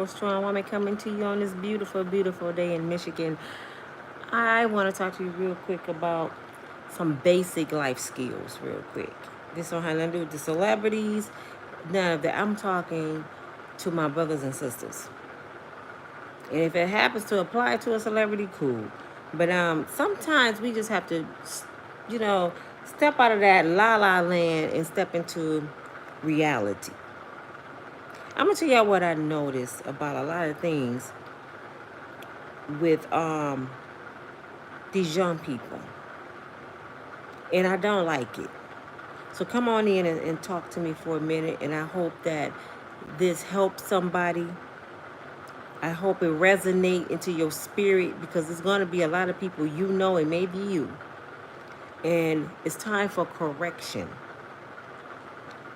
Strong woman coming to you on this beautiful, beautiful day in Michigan. I want to talk to you real quick about some basic life skills, real quick. This don't have nothing to do with the celebrities, none of that. I'm talking to my brothers and sisters. And if it happens to apply to a celebrity, cool. But sometimes we just have to, you know, step out of that la la land and step into reality. I'm gonna tell y'all what I noticed about a lot of things with these young people, and I don't like it. So come on in and talk to me for a minute, and I hope that this helps somebody. I hope it resonate into your spirit because there's going to be a lot of people you know, and maybe you. And it's time for correction.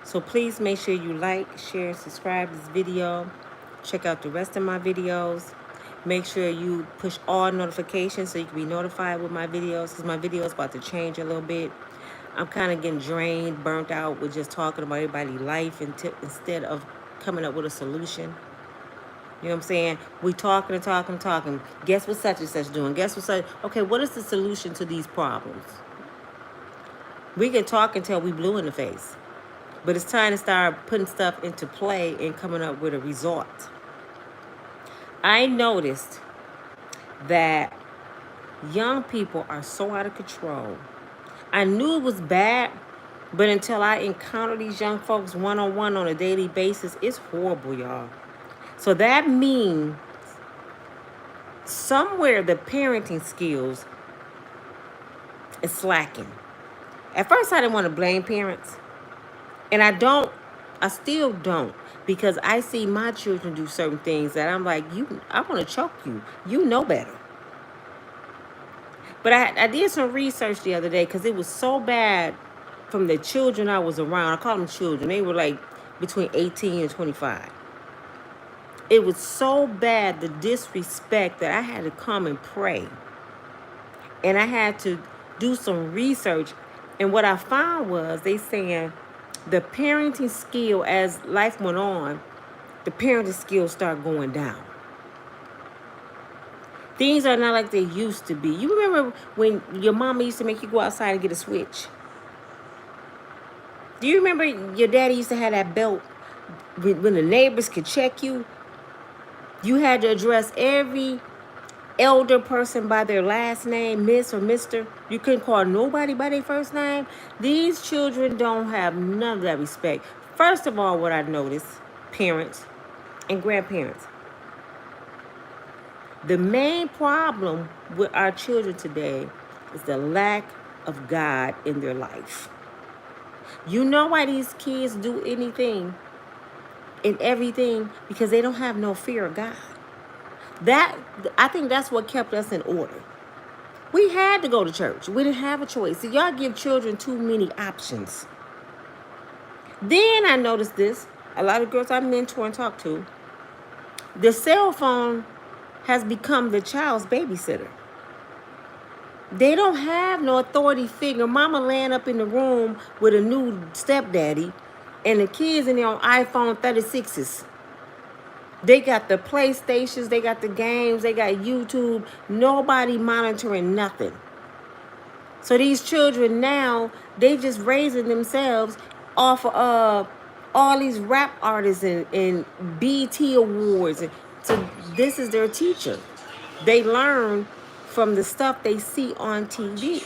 So please make sure you like, share, and subscribe this video. Check out the rest of my videos. Make sure you push all notifications so you can be notified with my videos, because my videos about to change a little bit. I'm kind of getting drained, burnt out with just talking about everybody's life instead of coming up with a solution. You know what I'm saying? We talking and talking and talking. Guess what such and such doing? Guess what such? Okay, what is the solution to these problems? We can talk until we blue in the face. But it's time to start putting stuff into play and coming up with a result. I noticed that young people are so out of control. I knew it was bad, but until I encounter these young folks one-on-one on a daily basis, it's horrible, y'all. So that means somewhere the parenting skills is slacking. At first, I didn't want to blame parents. And I still don't, because I see my children do certain things that I'm like, I want to choke you. You know better. But I did some research the other day because it was so bad from the children I was around. I call them children. They were like between 18 and 25. It was so bad, the disrespect, that I had to come and pray. And I had to do some research. And what I found was they saying the parenting skill, as life went on, the parenting skills start going down. Things are not like they used to be. You remember when your mama used to make you go outside and get a switch? Do you remember your daddy used to have that belt when the neighbors could check you? You had to address every elder person by their last name, Miss or Mr. You couldn't call nobody by their first name. These children don't have none of that respect. First of all, what I noticed, parents and grandparents, the main problem with our children today is the lack of God in their life. You know why these kids do anything and everything? Because they don't have no fear of God. I think that's what kept us in order. We had to go to church. We didn't have a choice. So y'all give children too many options. Then I noticed this. A lot of girls I mentor and talk to, the cell phone has become the child's babysitter. They don't have no authority figure. Mama laying up in the room with a new stepdaddy, and the kids in there on iPhone 36s. They got the PlayStations, they got the games, they got YouTube. Nobody monitoring nothing. So these children now, they just raising themselves off of all these rap artists and BT awards. So this is their teacher. They learn from the stuff they see on TV,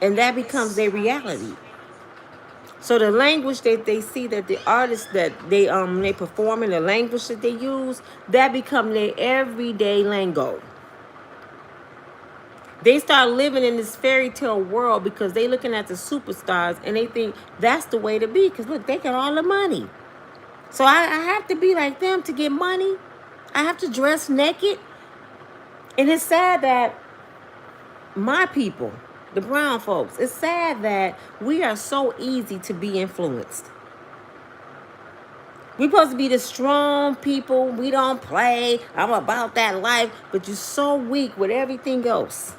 and that becomes their reality. So the language that they see, that the artists that they perform in, the language that they use, that become their everyday lingo. They start living in this fairy tale world because they looking at the superstars and they think that's the way to be. Because look, they got all the money. So I have to be like them to get money. I have to dress naked. And it's sad that my people, the brown folks, it's sad that we are so easy to be influenced. We're supposed to be the strong people. We don't play. I'm about that life. But you're so weak with everything else.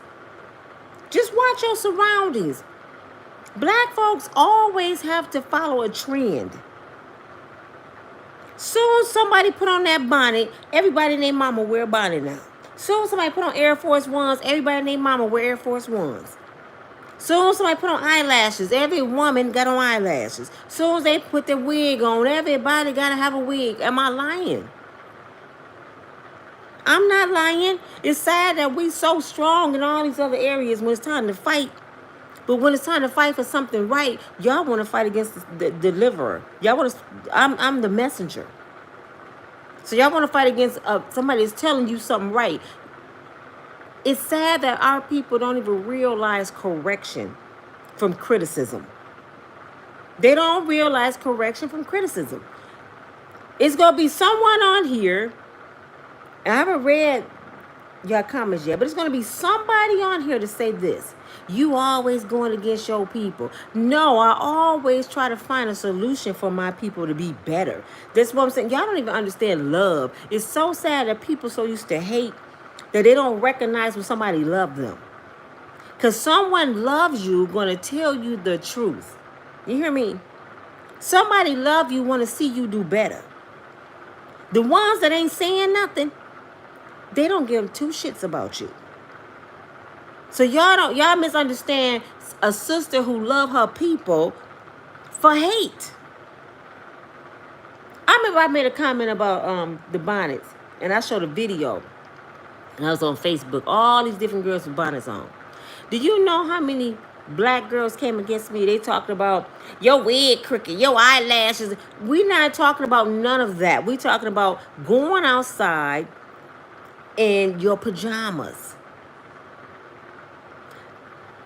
Just watch your surroundings. Black folks always have to follow a trend. Soon somebody put on that bonnet, everybody and their mama wear a bonnet now. Soon somebody put on Air Force Ones, everybody and their mama wear Air Force Ones. Soon as somebody put on eyelashes, every woman got on eyelashes. Soon as they put their wig on, everybody got to have a wig. Am I lying? I'm not lying. It's sad that we so strong in all these other areas when it's time to fight. But when it's time to fight for something right, y'all want to fight against the deliverer. Y'all want to, I'm the messenger. So y'all want to fight against somebody that's telling you something right. It's sad that our people don't even realize correction from criticism. They don't realize correction from criticism. It's going to be someone on here, and I haven't read your comments yet, but it's going to be somebody on here to say this. You always going against your people. No, I always try to find a solution for my people to be better. That's what I'm saying. Y'all don't even understand love. It's so sad that people so used to hate that they don't recognize when somebody loves them. Because someone loves you, going to tell you the truth. You hear me? Somebody love you, want to see you do better. The ones that ain't saying nothing, they don't give two shits about you. So y'all misunderstand a sister who love her people for hate. I remember I made a comment about the bonnets, and I showed a video. And I was on Facebook, all these different girls with bonnets on. Do you know how many black girls came against me? They talked about your wig crooked, your eyelashes. We're not talking about none of that. We're talking about going outside in your pajamas.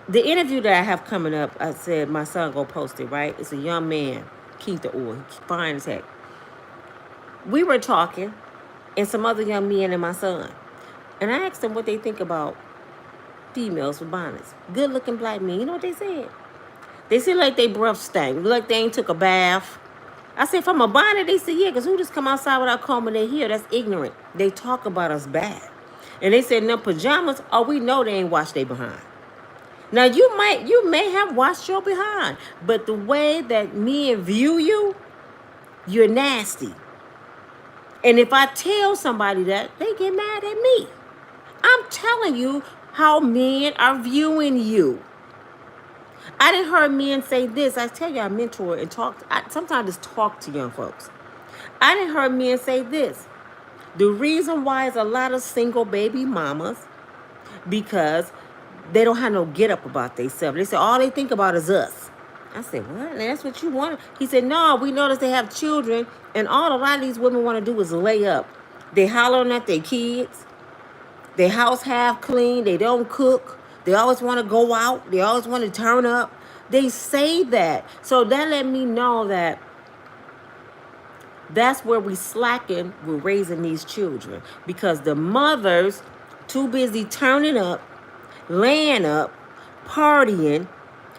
The interview that I have coming up, I said my son go post it, right? It's a young man, Keith the Oil. He's fine as heck. We were talking, and some other young men and my son. And I asked them what they think about females with bonnets. Good-looking black men. You know what they said? They said like they breath stank. Like they ain't took a bath. I said, from a bonnet? They said, yeah, because who just come outside without combing their hair? That's ignorant. They talk about us bad. And they said, no pajamas, oh, we know they ain't washed their behind. Now, you may have washed your behind, but the way that men view you, you're nasty. And if I tell somebody that, they get mad at me. I'm telling you how men are viewing you. I didn't hear men say this. I tell you, I mentor and talk. Sometimes I just talk to young folks. I didn't hear men say this. The reason why is a lot of single baby mamas, because they don't have no get up about themselves. They say all they think about is us. I said, what? And that's what you want? He said, no, we notice they have children, and all a lot of these women want to do is lay up. They hollering at their kids. Their house half clean. They don't cook. They always want to go out. They always want to turn up. They say that. So that let me know that that's where we slacken with raising these children. Because the mothers too busy turning up, laying up, partying,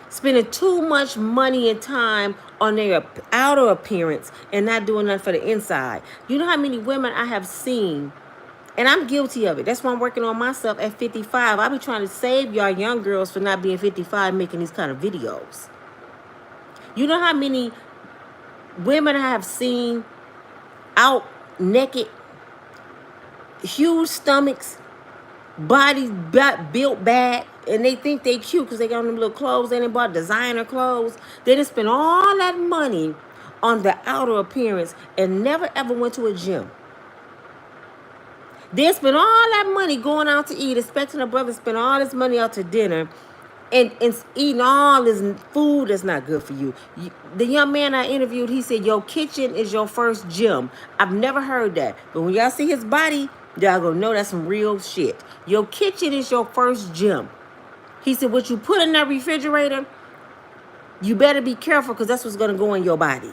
spending too much money and time on their outer appearance and not doing nothing for the inside. You know how many women I have seen, and I'm guilty of it. That's why I'm working on myself at 55. I be trying to save y'all young girls for not being 55 making these kind of videos. You know how many women I have seen out naked, huge stomachs, bodies built bad, and they think they cute because they got on them little clothes. They didn't buy designer clothes. They didn't spend all that money on the outer appearance and never ever went to a gym. They spend all that money going out to eat, expecting a brother to spend all this money out to dinner and eating all this food that's not good for you. The young man I interviewed, he said, your kitchen is your first gym. I've never heard that. But when y'all see his body, y'all gonna know that's some real shit. Your kitchen is your first gym. He said, what you put in that refrigerator, you better be careful because that's what's gonna go in your body.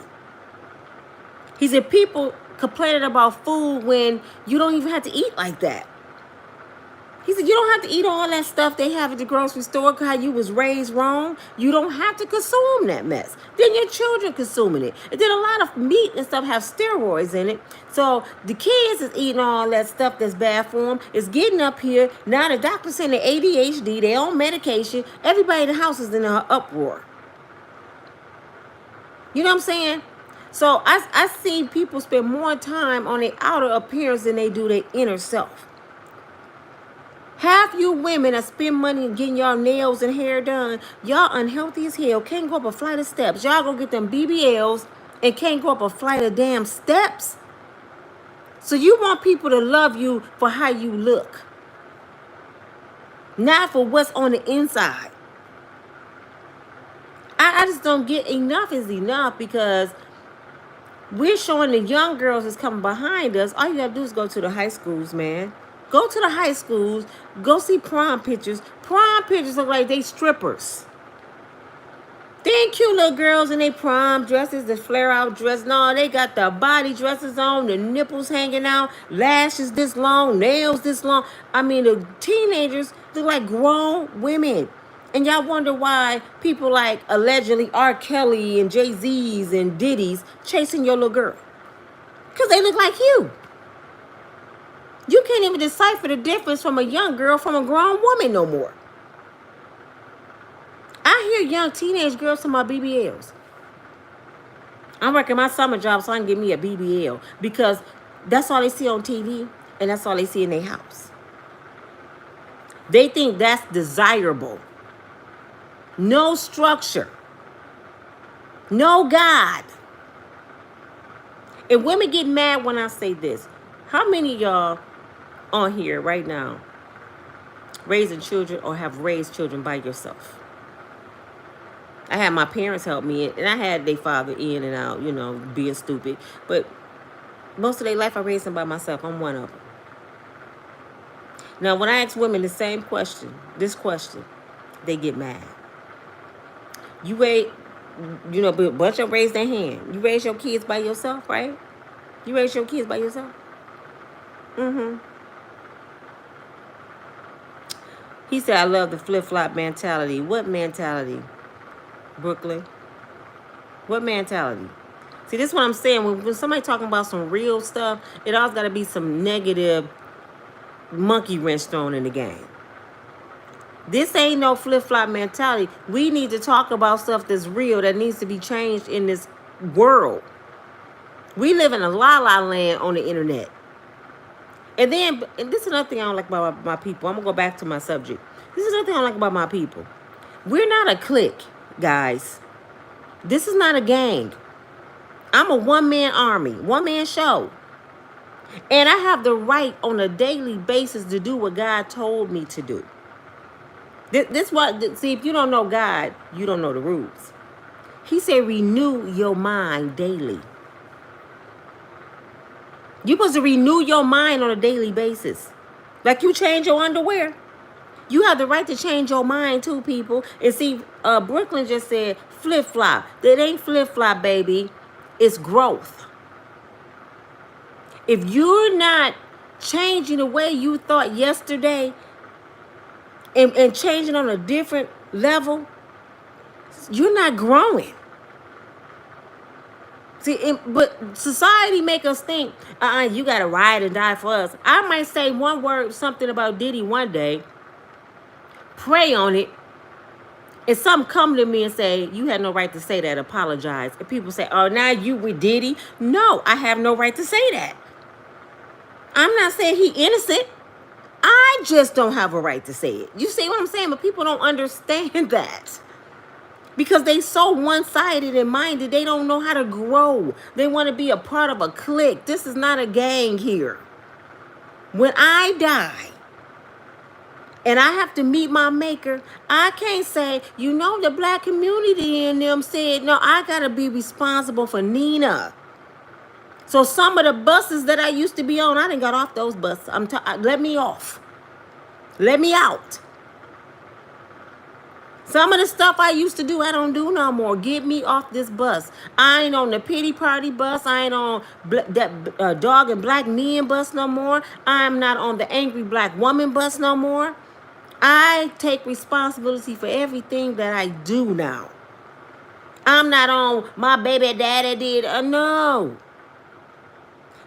He said, people complaining about food when you don't even have to eat like that. He said, you don't have to eat all that stuff they have at the grocery store because how you was raised wrong. You don't have to consume that mess. Then your children consuming it. And then a lot of meat and stuff have steroids in it. So the kids is eating all that stuff that's bad for them. It's getting up here. Now the doctor's saying they're ADHD. They're on medication. Everybody in the house is in an uproar. You know what I'm saying? So I see people spend more time on their outer appearance than they do their inner self. Half you women that spend money getting y'all nails and hair done, y'all unhealthy as hell, can't go up a flight of steps. Y'all go get them BBLs and can't go up a flight of damn steps. So you want people to love you for how you look, not for what's on the inside. I just don't get enough is enough, because we're showing the young girls that's coming behind us. All you gotta do is go to the high schools, man. Go to the high schools. Go see prom pictures. Prom pictures look like they strippers. They ain't cute little girls in their prom dresses, the flare out dress. No, they got the body dresses on, the nipples hanging out, lashes this long, nails this long. I mean, the teenagers look like grown women. And y'all wonder why people like allegedly R. Kelly and Jay-Z's and Diddy's chasing your little girl. Because they look like you. You can't even decipher the difference from a young girl from a grown woman no more. I hear young teenage girls talking about BBLs. I'm working my summer job so I can get me a BBL, because that's all they see on TV and that's all they see in their house. They think that's desirable. No structure. No God. And women get mad when I say this. How many of y'all on here right now raising children or have raised children by yourself? I had my parents help me, and I had their father in and out, you know, being stupid. But most of their life, I raised them by myself. I'm one of them. Now, when I ask women the same question, this question, they get mad. You raise, you know, a bunch of them raise their hand. You raise your kids by yourself, right? You raise your kids by yourself? Mm-hmm. He said, I love the flip-flop mentality. What mentality? Brooklyn? What mentality? See, this is what I'm saying. When somebody talking about some real stuff, it always got to be some negative monkey wrench thrown in the game. This ain't no flip-flop mentality. We need to talk about stuff that's real, that needs to be changed in this world. We live in a la-la land on the internet. And this is another thing I don't like about my people. I'm going to go back to my subject. This is another thing I don't like about my people. We're not a clique, guys. This is not a gang. I'm a one-man army, one-man show. And I have the right on a daily basis to do what God told me to do. See, if you don't know God, you don't know the rules. He said renew your mind daily. You're supposed to renew your mind on a daily basis. Like you change your underwear. You have the right to change your mind too, people. And see, Brooklyn just said flip-flop. That ain't flip-flop, baby. It's growth. If you're not changing the way you thought yesterday and changing on a different level, you're not growing. See, but society make us think, you got to ride and die for us. I might say one word, something about Diddy one day, pray on it, and some come to me and say, you had no right to say that, apologize. And people say, oh, now you with Diddy? No, I have no right to say that. I'm not saying he innocent. I just don't have a right to say it. You see what I'm saying? But people don't understand that. Because they so one-sided and minded, they don't know how to grow. They want to be a part of a clique. This is not a gang here. When I die and I have to meet my maker, I can't say, you know, the black community in them said, no, I got to be responsible for Nina. So some of the buses that I used to be on, I done got off those buses. Let me off. Let me out. Some of the stuff I used to do, I don't do no more. Get me off this bus. I ain't on the pity party bus. I ain't on that dog and black men bus no more. I'm not on the angry black woman bus no more. I take responsibility for everything that I do now. I'm not on my baby daddy did. No.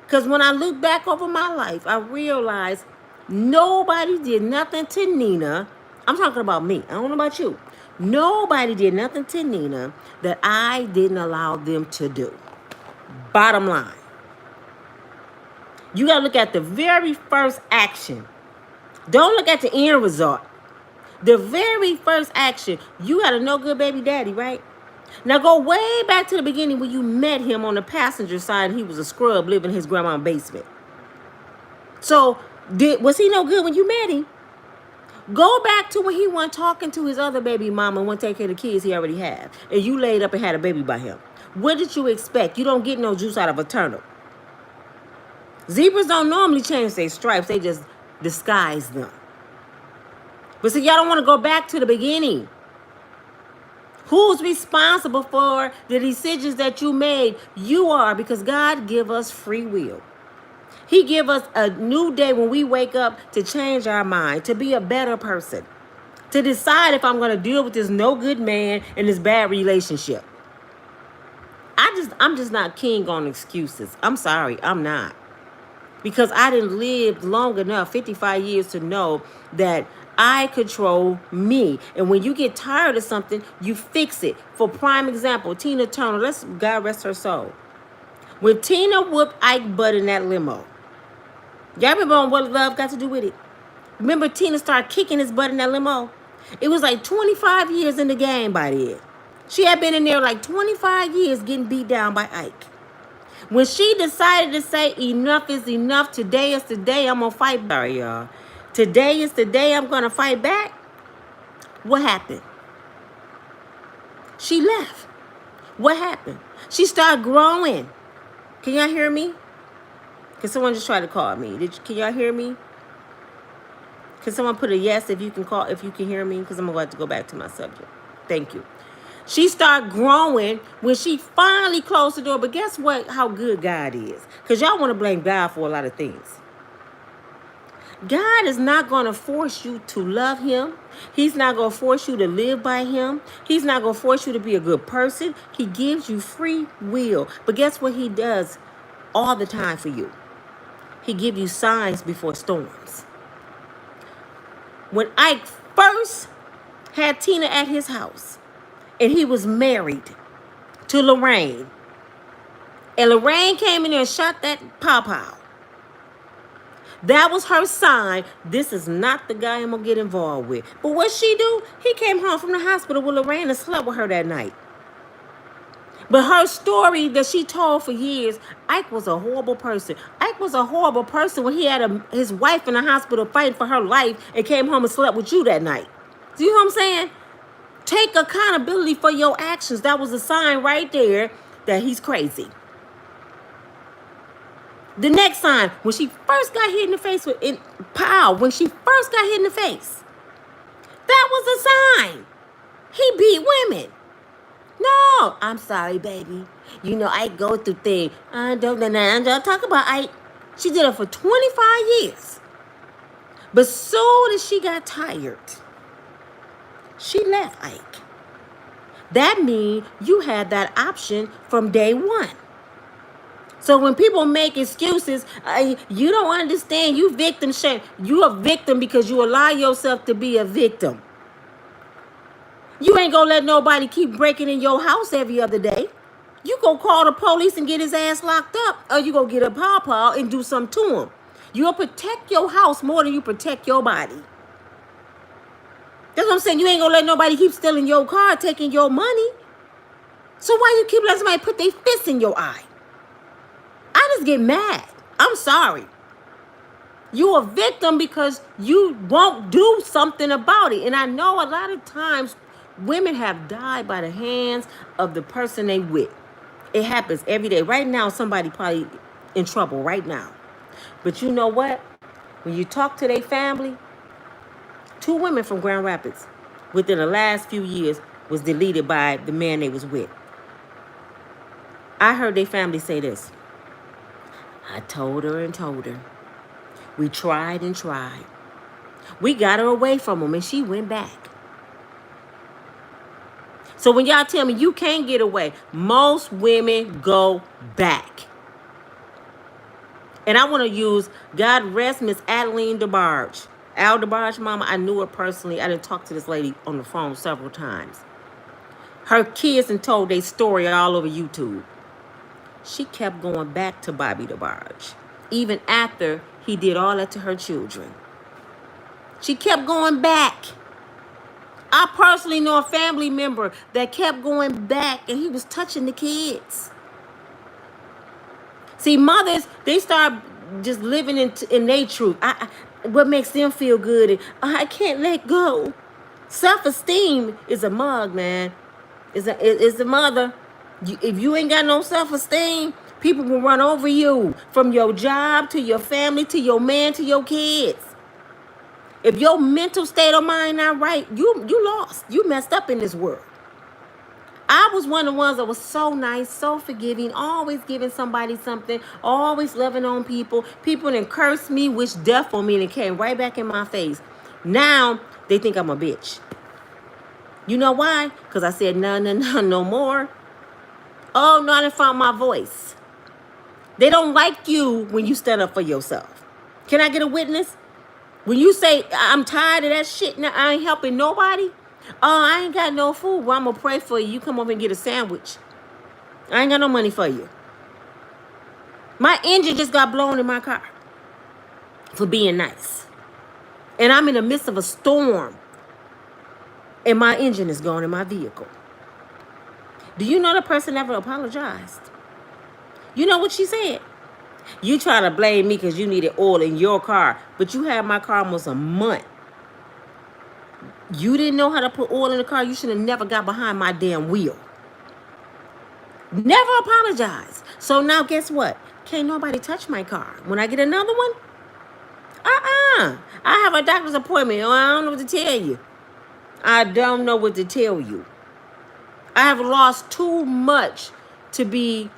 Because when I look back over my life, I realize nobody did nothing to Nina. I'm talking about me. I don't know about you. Nobody did nothing to Nina that I didn't allow them to do. Bottom line. You got to look at the very first action. Don't look at the end result. The very first action. You got a no good baby daddy, right? Now go way back to the beginning when you met him on the passenger side and he was a scrub living in his grandma's basement. So was he no good when you met him? Go back to when he went talking to his other baby mama and went take care of the kids he already had. And you laid up and had a baby by him. What did you expect? You don't get no juice out of a turnip. Zebras don't normally change their stripes. They just disguise them. But see, y'all don't want to go back to the beginning. Who's responsible for the decisions that you made? You are, because God give us free will. He give us a new day when we wake up to change our mind, to be a better person, to decide if I'm going to deal with this no good man and this bad relationship. I'm just not king on excuses. I'm sorry, I'm not. Because I didn't live long enough, 55 years, to know that I control me. And when you get tired of something, you fix it. For prime example, Tina Turner, God rest her soul. When Tina whooped Ike butt in that limo, y'all remember on What Love Got to Do With It? Remember Tina started kicking his butt in that limo? It was like 25 years in the game by then. She had been in there like 25 years getting beat down by Ike. When she decided to say enough is enough, today is the day I'm going to fight back. Sorry, y'all. Today is the day I'm going to fight back. What happened? She left. What happened? She started growing. Can y'all hear me? Can someone just try to call me? Can y'all hear me? Can someone put a yes if you can hear me? Because I'm about to go back to my subject. Thank you. She started growing when she finally closed the door. But guess what? How good God is. Because y'all want to blame God for a lot of things. God is not going to force you to love him. He's not going to force you to live by him. He's not going to force you to be a good person. He gives you free will. But guess what he does all the time for you? He gives you signs before storms. When Ike first had Tina at his house, and he was married to Lorraine, and Lorraine came in there and shot that pow-pow, that was her sign. This is not the guy I'm going to get involved with. But what she do? He came home from the hospital with Lorraine and slept with her that night. But her story that she told for years, Ike was a horrible person. Ike was a horrible person when he had his wife in the hospital fighting for her life and came home and slept with you that night. Do you know what I'm saying? Take accountability for your actions. That was a sign right there that he's crazy. The next sign, when she first got hit in the face when she first got hit in the face, that was a sign. He beat women. No, I'm sorry, baby. You know, I go through things. I don't talk about Ike. She did it for 25 years. But soon as she got tired, she left Ike. That means you had that option from day one. So when people make excuses, you don't understand. You victim shame. You a victim because you allow yourself to be a victim. You ain't gonna let nobody keep breaking in your house every other day. You gonna call the police and get his ass locked up, or you gonna get a paw and do something to him. You'll protect your house more than you protect your body. That's what I'm saying. You ain't gonna let nobody keep stealing your car, taking your money. So why you keep letting somebody put their fist in your eye? I just get mad. I'm sorry. You a victim because you won't do something about it. And I know a lot of times women have died by the hands of the person they with. It happens every day. Right now, somebody probably in trouble right now. But you know what? When you talk to their family, 2 women from Grand Rapids within the last few years was deleted by the man they was with. I heard their family say this. I told her and told her. We tried and tried. We got her away from him and she went back. So when y'all tell me you can't get away, most women go back. And I want to use, God rest Miss Adeline DeBarge. Al DeBarge, mama, I knew her personally. I didn't talk to this lady on the phone several times. Her kids and told their story all over YouTube. she kept going back to Bobby DeBarge, even after he did all that to her children. She kept going back. I personally know a family member that kept going back, and he was touching the kids. See, mothers, they start just living in their truth. What makes them feel good, and I can't let go. Self-esteem is a mug, man. It's a mother. If you ain't got no self-esteem, people will run over you, from your job to your family to your man to your kids. If your mental state of mind not right, you lost. You messed up in this world. I was one of the ones that was so nice, so forgiving, always giving somebody something, always loving on people. People didn't curse me, wish death on me, and it came right back in my face. Now, they think I'm a bitch. You know why? Because I said no more. Oh, no, I done found my voice. They don't like you when you stand up for yourself. Can I get a witness? When you say, I'm tired of that shit, now I ain't helping nobody. Oh, I ain't got no food. Well, I'm going to pray for you. You come over and get a sandwich. I ain't got no money for you. My engine just got blown in my car for being nice. And I'm in the midst of a storm. And my engine is gone in my vehicle. Do you know the person never apologized? You know what she said? You try to blame me because you needed oil in your car, but you had my car almost a month. You didn't know how to put oil in the car. You should have never got behind my damn wheel. Never apologize. So now guess what? Can't nobody touch my car. When I get another one, I have a doctor's appointment. Oh, I don't know what to tell you. I don't know what to tell you. I have lost too much to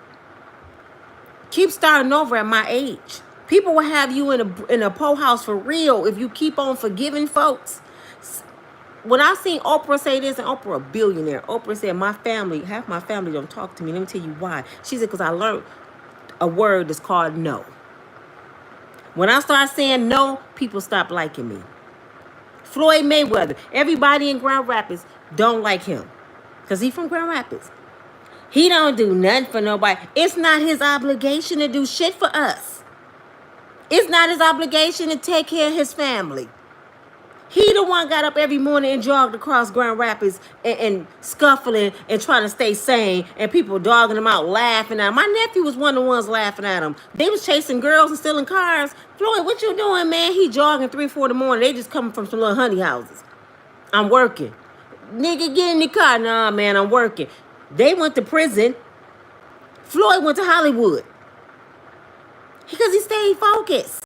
keep starting over at my age. People will have you in a po house for real if you keep on forgiving folks. When I seen Oprah say this, and Oprah a billionaire, Oprah said, half my family don't talk to me. Let me tell you why. She said, because I learned a word that's called no. When I start saying no, people stop liking me. Floyd Mayweather, everybody in Grand Rapids don't like him because he from Grand Rapids. He don't do nothing for nobody. It's not his obligation to do shit for us. It's not his obligation to take care of his family. He the one got up every morning and jogged across Grand Rapids and scuffling and trying to stay sane, and people dogging him out, laughing at him. My nephew was one of the ones laughing at him. They was chasing girls and stealing cars. Floyd, what you doing, man? He jogging 3, 4 in the morning. They just coming from some little honey houses. I'm working. Nigga, get in the car. Nah, man, I'm working. They went to prison. Floyd went to Hollywood. Because he stayed focused.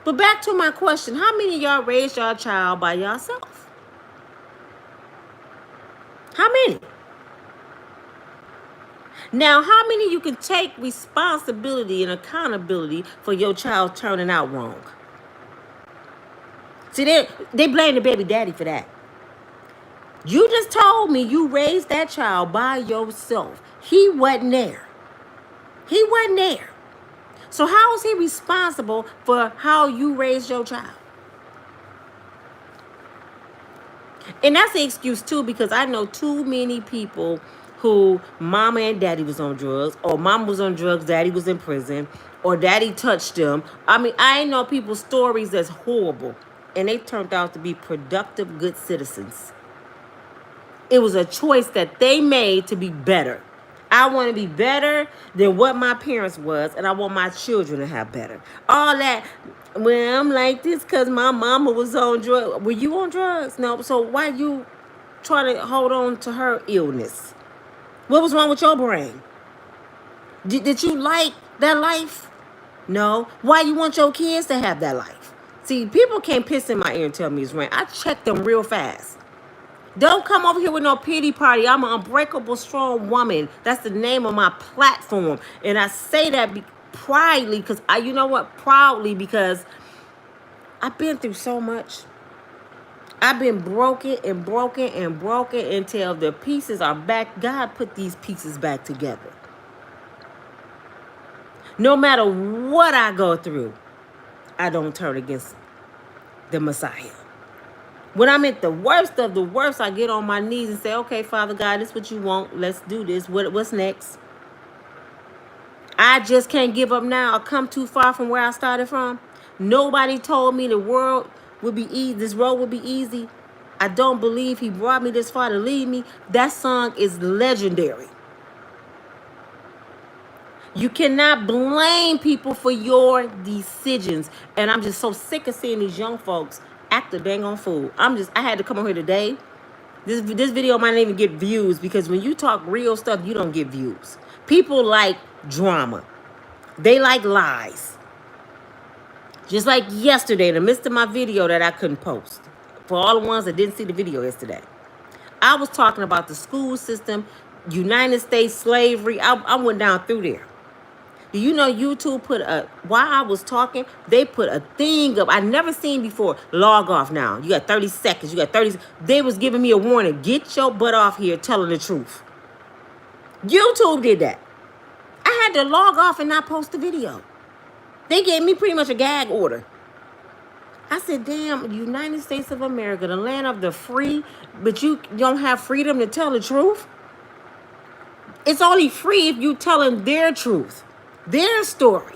But back to my question, how many of y'all raised your child by yourself? How many? Now, how many of you can take responsibility and accountability for your child turning out wrong? See, they blame the baby daddy for that. You just told me you raised that child by yourself. He wasn't there. He wasn't there. So how is he responsible for how you raised your child? And that's the excuse too, because I know too many people who mama and daddy was on drugs, or mama was on drugs, daddy was in prison, or daddy touched them. I mean, I know people's stories that's horrible, and they turned out to be productive, good citizens. It was a choice that they made to be better. I want to be better than what my parents was, and I want my children to have better. All that, well, I'm like this because my mama was on drugs. Were you on drugs? No. So why you try to hold on to her illness? What was wrong with your brain? Did you like that life? No. Why you want your kids to have that life? See, people can't piss in my ear and tell me it's right. I check them real fast. Don't come over here with no pity party. I'm an unbreakable, strong woman. That's the name of my platform. And I say that proudly because you know what? Proudly because I've been through so much. I've been broken and broken and broken until the pieces are back. God put these pieces back together. No matter what I go through, I don't turn against the Messiah. When I'm at the worst of the worst, I get on my knees and say, okay, Father God, this is what you want. Let's do this. What's next? I just can't give up now or come too far from where I started from. Nobody told me the world would be easy. This road would be easy. I don't believe he brought me this far to lead me. That song is legendary. You cannot blame people for your decisions. And I'm just so sick of seeing these young folks act a dang on fool. I had to come on here today. This video might not even get views because when you talk real stuff, you don't get views. People like drama. They like lies. Just like yesterday, in the midst of my video that I couldn't post. For all the ones that didn't see the video yesterday. I was talking about the school system, United States slavery. I went down through there. Do you know YouTube put while I was talking, they put a thing up I never seen before. Log off now. You got 30 seconds. You got 30. They was giving me a warning. Get your butt off here telling the truth. YouTube did that. I had to log off and not post the video. They gave me pretty much a gag order. I said, damn, United States of America, the land of the free, but you don't have freedom to tell the truth? It's only free if you telling their truth. Their story.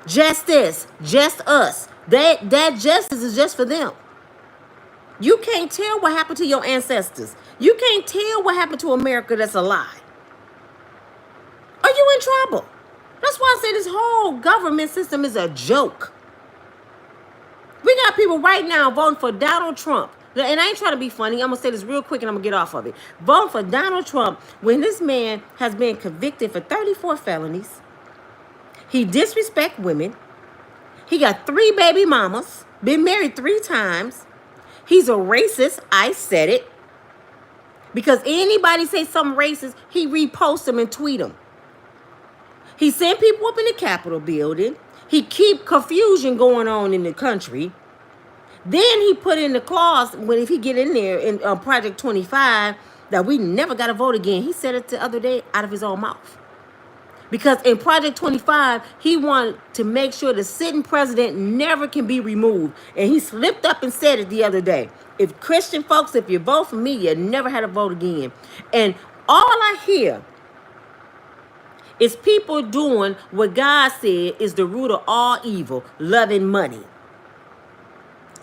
Justice, just us. That justice is just for them. You can't tell what happened to your ancestors. You can't tell what happened to America that's a lie. Are you in trouble? That's why I say this whole government system is a joke. We got people right now voting for Donald Trump. And I ain't trying to be funny. I'm going to say this real quick and I'm going to get off of it. Voting for Donald Trump when this man has been convicted for 34 felonies. He disrespect women. He got 3 baby mamas. Been married 3 times. He's a racist. I said it. Because anybody say something racist, he reposts them and tweet them. He sent people up in the Capitol building. He keep confusion going on in the country. Then he put in the clause when if he get in there in Project 25 that we never got to vote again. He said it the other day out of his own mouth. Because in Project 25, he wanted to make sure the sitting president never can be removed. And he slipped up and said it the other day. If Christian folks, if you vote for me, you never had to vote again. And all I hear is people doing what God said is the root of all evil, loving money.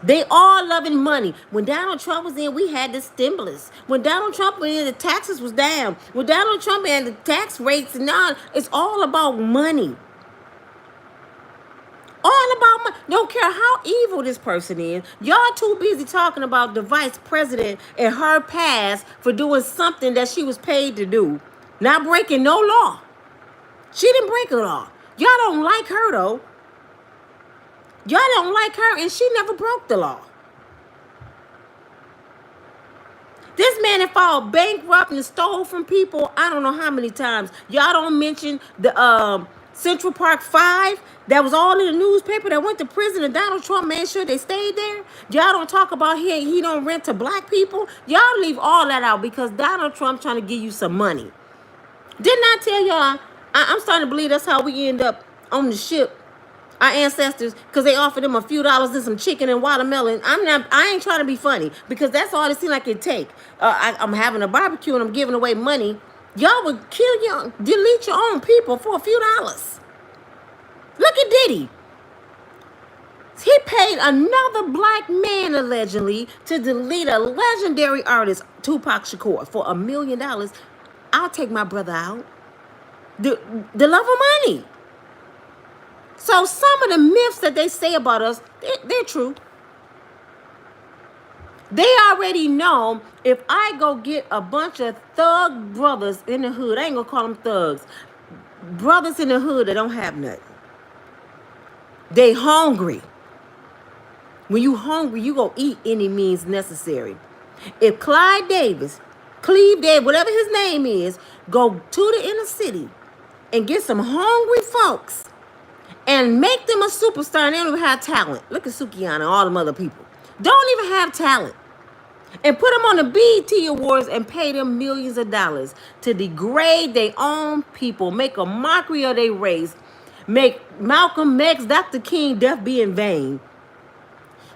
They all loving money. When Donald Trump was in, we had the stimulus. When Donald Trump was in, the taxes was down. When Donald Trump had the tax rates and all, it's all about money. All about money. Don't care how evil this person is. Y'all too busy talking about the vice president and her past for doing something that she was paid to do. Not breaking no law. She didn't break a law. Y'all don't like her though. Y'all don't like her, and she never broke the law. This man had fallen bankrupt and stole from people I don't know how many times. Y'all don't mention the Central Park 5 that was all in the newspaper that went to prison and Donald Trump made sure they stayed there. Y'all don't talk about he don't rent to black people. Y'all leave all that out because Donald Trump trying to give you some money. Didn't I tell y'all? I'm starting to believe that's how we end up on the ship. Our ancestors, because they offered them a few dollars and some chicken and watermelon. I ain't trying to be funny because that's all it seems like it take. I'm having a barbecue and I'm giving away money. Y'all would delete your own people for a few dollars. Look at Diddy. He paid another black man allegedly to delete a legendary artist, Tupac Shakur, for $1 million. I'll take my brother out. The love of money. So some of the myths that they say about us, they're true. They already know if I go get a bunch of thug brothers in the hood, I ain't gonna call them thugs, brothers in the hood that don't have nothing. They hungry. When you hungry, you gonna eat any means necessary. If Cleve Davis, whatever his name is, go to the inner city and get some hungry folks and make them a superstar and they don't even have talent. Look at Sukihana and all them other people. Don't even have talent. And put them on the BET Awards and pay them millions of dollars to degrade their own people, make a mockery of their race, make Malcolm X, Dr. King death be in vain.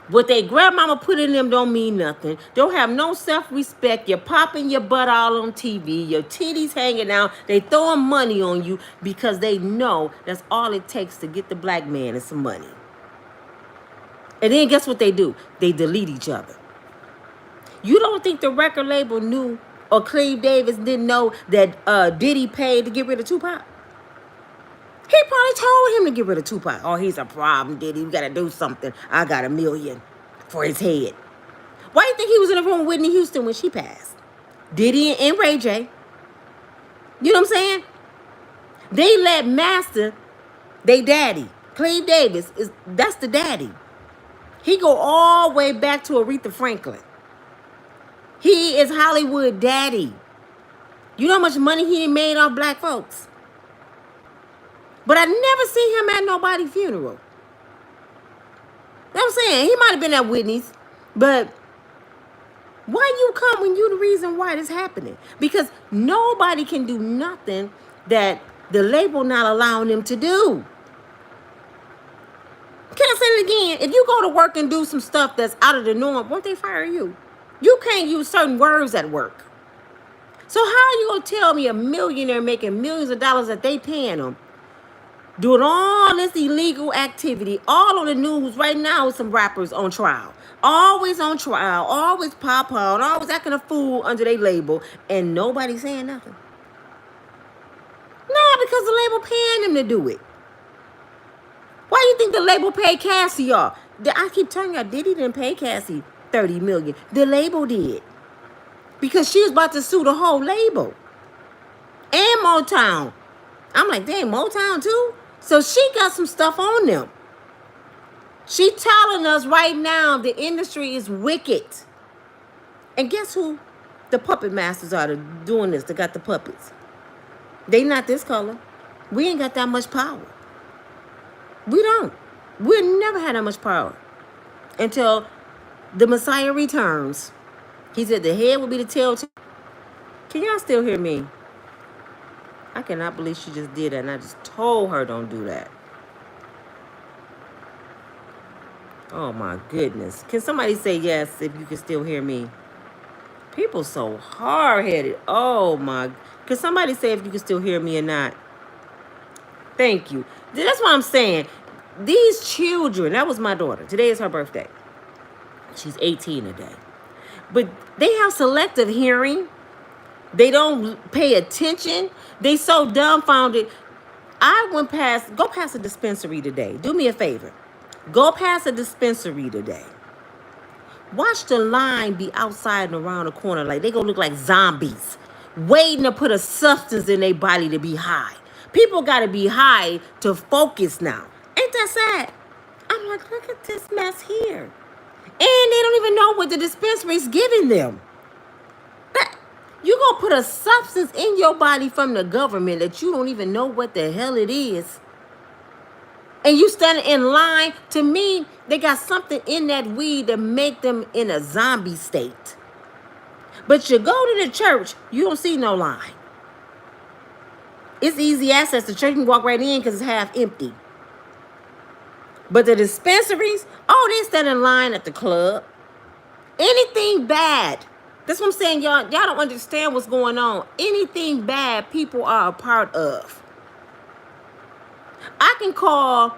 What they grandmama put in them don't mean nothing. Don't have no self-respect. You're popping your butt all on TV. Your titties hanging out. They throwing money on you because they know that's all it takes to get the black man and some money. And then guess what they do? They delete each other. You don't think the record label knew or Cleve Davis didn't know that Diddy paid to get rid of Tupac? He probably told him to get rid of Tupac. Oh, he's a problem, Diddy. We got to do something. I got $1 million for his head. Why do you think he was in the room with Whitney Houston when she passed? Diddy and Ray J. You know what I'm saying? They let Master, they daddy, Cleve Davis, that's the daddy. He go all the way back to Aretha Franklin. He is Hollywood daddy. You know how much money he made off black folks? But I never see him at nobody's funeral. You know what I'm saying? He might have been at Whitney's, but why you come when you the reason why this happening? Because nobody can do nothing that the label not allowing them to do. Can I say it again? If you go to work and do some stuff that's out of the norm, won't they fire you? You can't use certain words at work. So how are you going to tell me a millionaire making millions of dollars that they paying them, doing all this illegal activity, all on the news right now with some rappers on trial? Always on trial, always pop out, always acting a fool under their label, and nobody saying nothing. No, because the label paying them to do it. Why do you think the label paid Cassie, y'all? I keep telling y'all, Diddy didn't pay Cassie $30 million. The label did. Because she was about to sue the whole label. And Motown. I'm like, dang, Motown too? So she got some stuff on them. She telling us right now the industry is wicked. And guess who the puppet masters are doing this? They got the puppets. They not this color. We ain't got that much power. We don't. We'll never had that much power until the Messiah returns. He said the head will be the tail. Can y'all still hear me? I cannot believe she just did that, and I just told her don't do that. Oh my goodness. Can somebody say yes if you can still hear me? People so hard-headed. Oh my. Can somebody say if you can still hear me or not? Thank you. That's what I'm saying. These children, that was my daughter. Today is her birthday. She's 18 today. But they have selective hearing. They don't pay attention. They so dumbfounded. Go past a dispensary today. Do me a favor. Go past a dispensary today. Watch the line be outside and around the corner. Like they gonna look like zombies, waiting to put a substance in their body to be high. People gotta be high to focus now. Ain't that sad? I'm like, look at this mess here. And they don't even know what the dispensary is giving them. You gonna put a substance in your body from the government that you don't even know what the hell it is. And you standing in line. To me, they got something in that weed that make them in a zombie state. But you go to the church, you don't see no line. It's easy access. The church, you can walk right in because it's half empty. But the dispensaries, they stand in line at the club. Anything bad. That's what I'm saying, y'all. Y'all don't understand what's going on. Anything bad, people are a part of. I can call.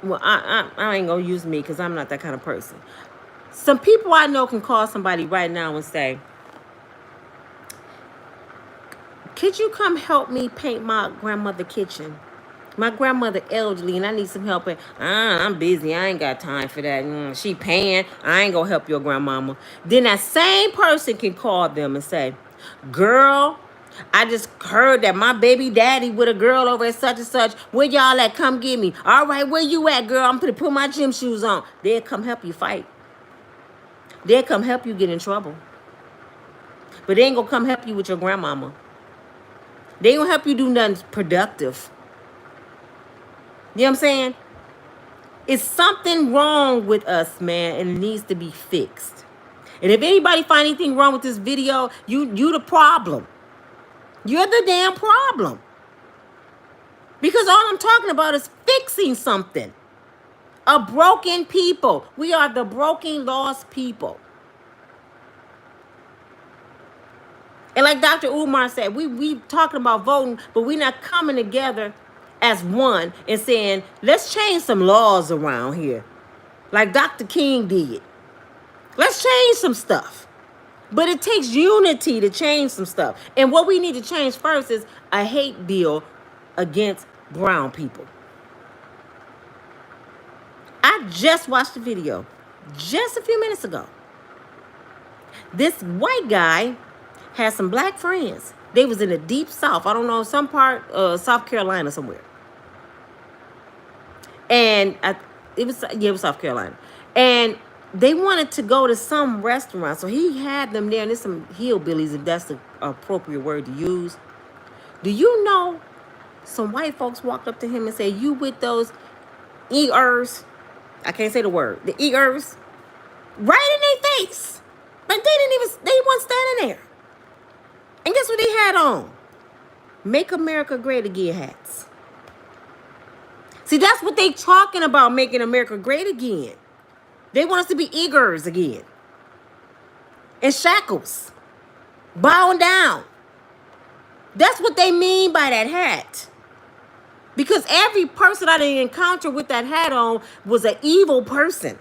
Well, I ain't gonna use me because I'm not that kind of person. Some people I know can call somebody right now and say, could you come help me paint my grandmother's kitchen? My grandmother elderly and I need some help. I'm busy. I ain't got time for that. She paying. I ain't gonna help your grandmama. Then that same person can call them and say, girl, I just heard that my baby daddy with a girl over at such and such. Where y'all at? Come get me. All right, where you at, girl? I'm gonna put my gym shoes on. They'll come help you fight. They'll come help you get in trouble. But they ain't gonna come help you with your grandmama. They ain't gonna help you do nothing productive. You know what I'm saying? It's something wrong with us, man, and it needs to be fixed. And if anybody find anything wrong with this video, you the problem. You're the damn problem. Because all I'm talking about is fixing something. A broken people. We are the broken, lost people. And like Dr. Umar said, we talking about voting, but we're not coming together as one and saying, let's change some laws around here. Like Dr. King did. Let's change some stuff. But it takes unity to change some stuff. And what we need to change first is a hate bill against brown people. I just watched the video just a few minutes ago. This white guy had some black friends. They was in the deep south. I don't know, some part South Carolina somewhere. And it was South Carolina. And they wanted to go to some restaurant. So he had them there, and there's some hillbillies, if that's the appropriate word to use. Do you know some white folks walked up to him and said, you with those ears? I can't say the word. The ears. Right in their face. But they weren't standing there. And guess what they had on? Make America Great Again hats. See, that's what they talking about, making America great again. They want us to be eagers again. In shackles. Bowing down. That's what they mean by that hat. Because every person I didn't encounter with that hat on was an evil person.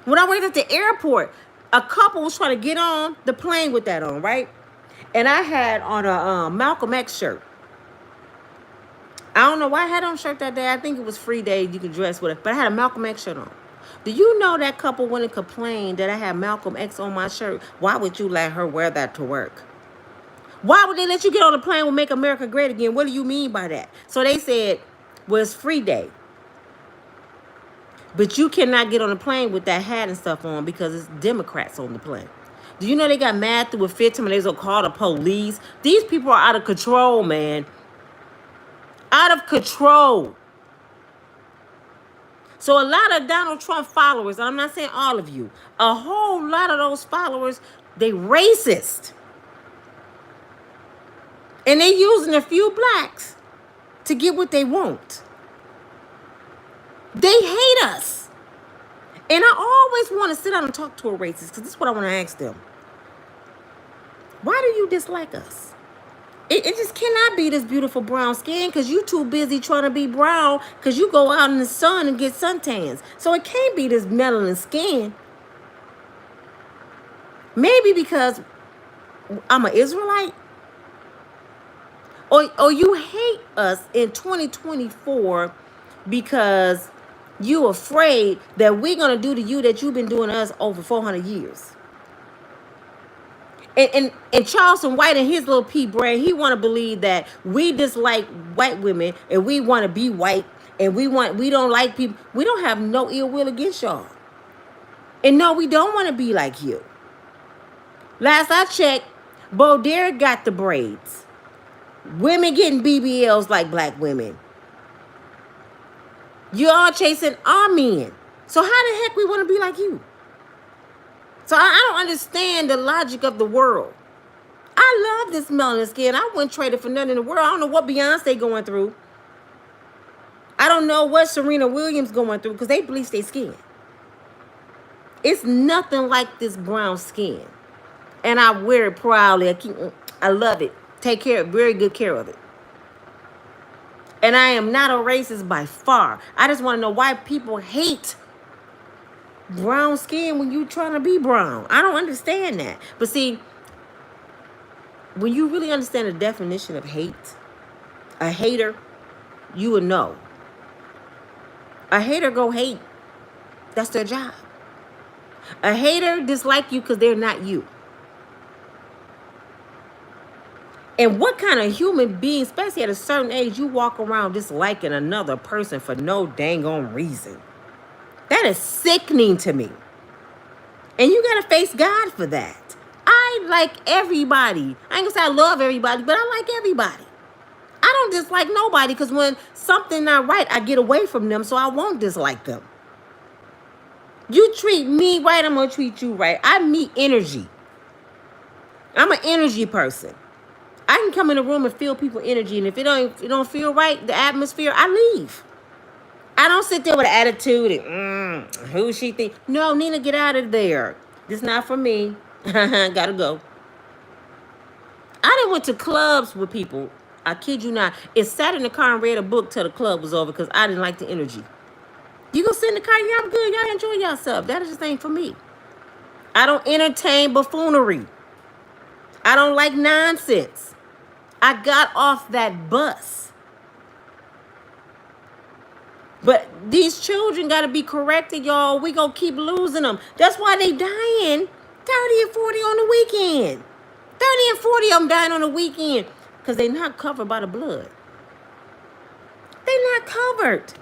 When I went at the airport, a couple was trying to get on the plane with that on, right? And I had on a Malcolm X shirt. I don't know why I had on a shirt that day. I think it was free day. You could dress with it. But I had a Malcolm X shirt on. Do you know that couple went and complained that I had Malcolm X on my shirt? Why would you let her wear that to work? Why would they let you get on the plane with Make America Great Again? What do you mean by that? So they said, well, it's free day. But you cannot get on the plane with that hat and stuff on because it's Democrats on the plane. Do you know they got mad through a fit time and they was going to call the police? These people are out of control, man. Out of control. So a lot of Donald Trump followers, and I'm not saying all of you, a whole lot of those followers, they racist. And they using a few blacks to get what they want. They hate us. And I always want to sit down and talk to a racist because this is what I want to ask them. Why do you dislike us? It just cannot be this beautiful brown skin because you too busy trying to be brown because you go out in the sun and get suntans. So it can't be this melanin skin. Maybe because I'm an Israelite. Or you hate us in 2024 because you afraid that we're going to do to you that you've been doing to us over 400 years. And Charleston White and his little pea brain, he want to believe that we dislike white women and we want to be white and we don't like people. We don't have no ill will against y'all. And no, we don't want to be like you. Last I checked, Bo Derek got the braids. Women getting BBLs like black women. You all chasing our men. So how the heck we want to be like you? So I don't understand the logic of the world. I love this melanin skin. I wouldn't trade it for nothing in the world. I don't know what Beyonce going through. I don't know what Serena Williams going through because they bleach their skin. It's nothing like this brown skin. And I wear it proudly. I love it. Take care, very good care of it. And I am not a racist by far. I just want to know why people hate brown skin when you trying to be brown. I don't understand that. But see, when you really understand the definition of hate, a hater, you would know. A hater go hate. That's their job. A hater dislike you because they're not you. And what kind of human being, especially at a certain age, you walk around disliking another person for no dang on reason? That is sickening to me. And you got to face God for that. I like everybody. I ain't going to say I love everybody, but I like everybody. I don't dislike nobody because when something not right, I get away from them, so I won't dislike them. You treat me right, I'm going to treat you right. I meet energy. I'm an energy person. I can come in a room and feel people's energy, and if it don't feel right, the atmosphere, I leave. I don't sit there with an attitude and, who she think? No, Nina, get out of there. This not for me. Gotta go. I done went to clubs with people. I kid you not. It sat in the car and read a book till the club was over because I didn't like the energy. You go sit in the car, yeah, I'm good. Y'all enjoy yourself. That just ain't for me. I don't entertain buffoonery. I don't like nonsense. I got off that bus. But these children got to be corrected, y'all. We going to keep losing them. That's why they dying 30 and 40 on the weekend. 30 and 40 of them dying on the weekend because they not covered by the blood. They not covered.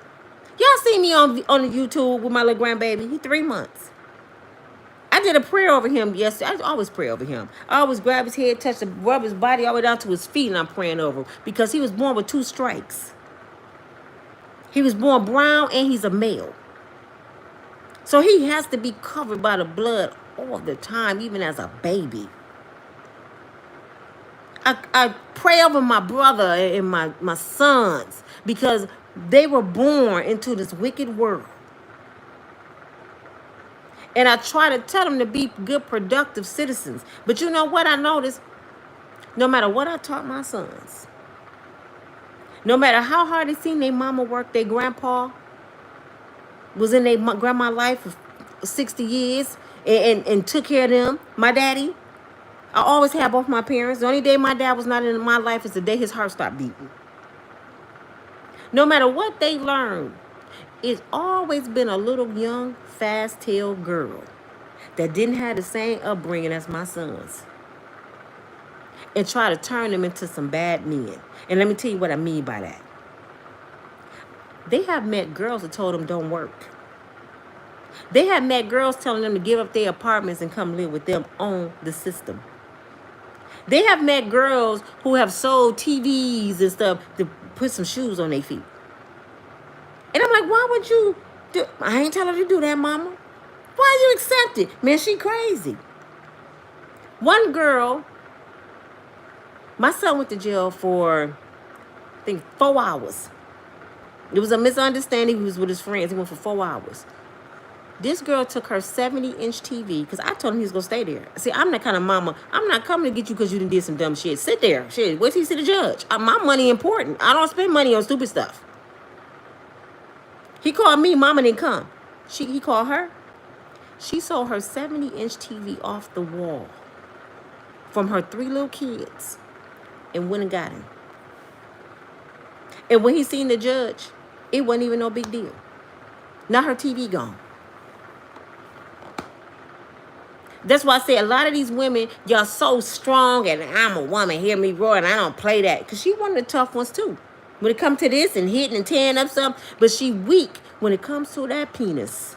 Y'all see me on the YouTube with my little grandbaby. He 3 months. I did a prayer over him yesterday. I always pray over him. I always grab his head, rub his body all the way down to his feet, and I'm praying over him because he was born with 2 strikes. He was born brown and he's a male. So he has to be covered by the blood all the time, even as a baby. I pray over my brother and my sons because they were born into this wicked world. And I try to tell them to be good, productive citizens. But you know what I noticed? No matter what I taught my sons, no matter how hard they seen their mama work, their grandpa was in their grandma's life for 60 years and took care of them. My daddy, I always had both my parents. The only day my dad was not in my life is the day his heart stopped beating. No matter what they learned, it's always been a little young, fast-tailed girl that didn't have the same upbringing as my sons and try to turn them into some bad men. And let me tell you what I mean by that. They have met girls that told them don't work. They have met girls telling them to give up their apartments and come live with them on the system. They have met girls who have sold TVs and stuff to put some shoes on their feet. And I'm like, why would you do? I ain't telling her to do that, mama. Why you accept it? Man, she crazy. One girl, my son went to jail for, I think, 4 hours. It was a misunderstanding. He was with his friends. He went for 4 hours. This girl took her 70-inch TV because I told him he was going to stay there. See, I'm that kind of mama. I'm not coming to get you because you done did some dumb shit. Sit there. Shit, wait till you see the judge. My money important. I don't spend money on stupid stuff. He called me. Mama didn't come. He called her. She sold her 70-inch TV off the wall from her 3 little kids and went and got him. And when he seen the judge, it wasn't even no big deal. Now her TV gone. That's why I say a lot of these women, y'all so strong, and I'm a woman, hear me roar, and I don't play that. Because she one of the tough ones too. When it comes to this and hitting and tearing up something, but she weak when it comes to that penis.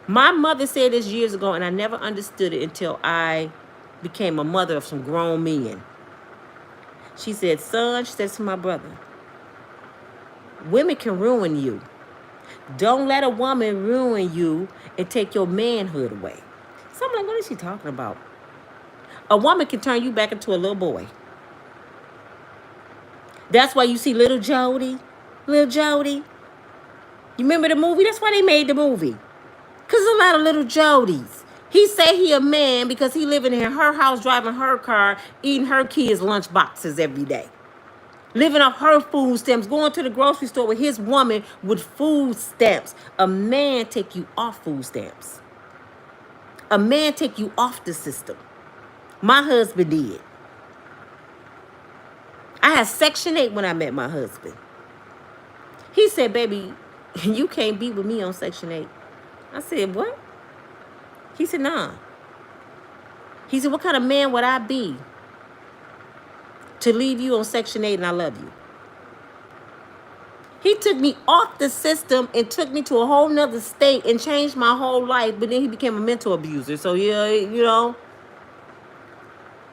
My mother said this years ago, and I never understood it until I became a mother of some grown men. She said, son, she said to my brother, women can ruin you. Don't let a woman ruin you and take your manhood away. So I'm like, what is she talking about? A woman can turn you back into a little boy. That's why you see little Jodie. Little Jodie. You remember the movie? That's why they made the movie. Because there's a lot of little Jodies. He say he a man because he living in her house, driving her car, eating her kids' lunch boxes every day. Living off her food stamps, going to the grocery store with his woman with food stamps. A man take you off food stamps. A man take you off the system. My husband did. I had Section 8 when I met my husband. He said, baby, you can't be with me on Section 8. I said, what? He said, nah. He said, what kind of man would I be to leave you on Section 8 and I love you? He took me off the system and took me to a whole nother state and changed my whole life. But then he became a mental abuser. So, yeah, you know.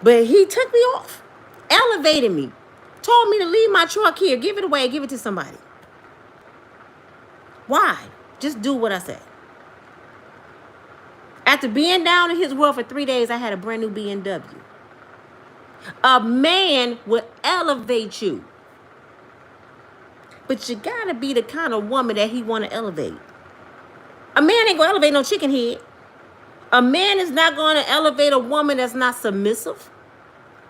But he took me off, elevated me, told me to leave my truck here, give it away, give it to somebody. Why? Just do what I said. After being down in his world for 3 days, I had a brand new BMW. A man will elevate you. But you gotta be the kind of woman that he wanna elevate. A man ain't gonna elevate no chicken head. A man is not gonna elevate a woman that's not submissive,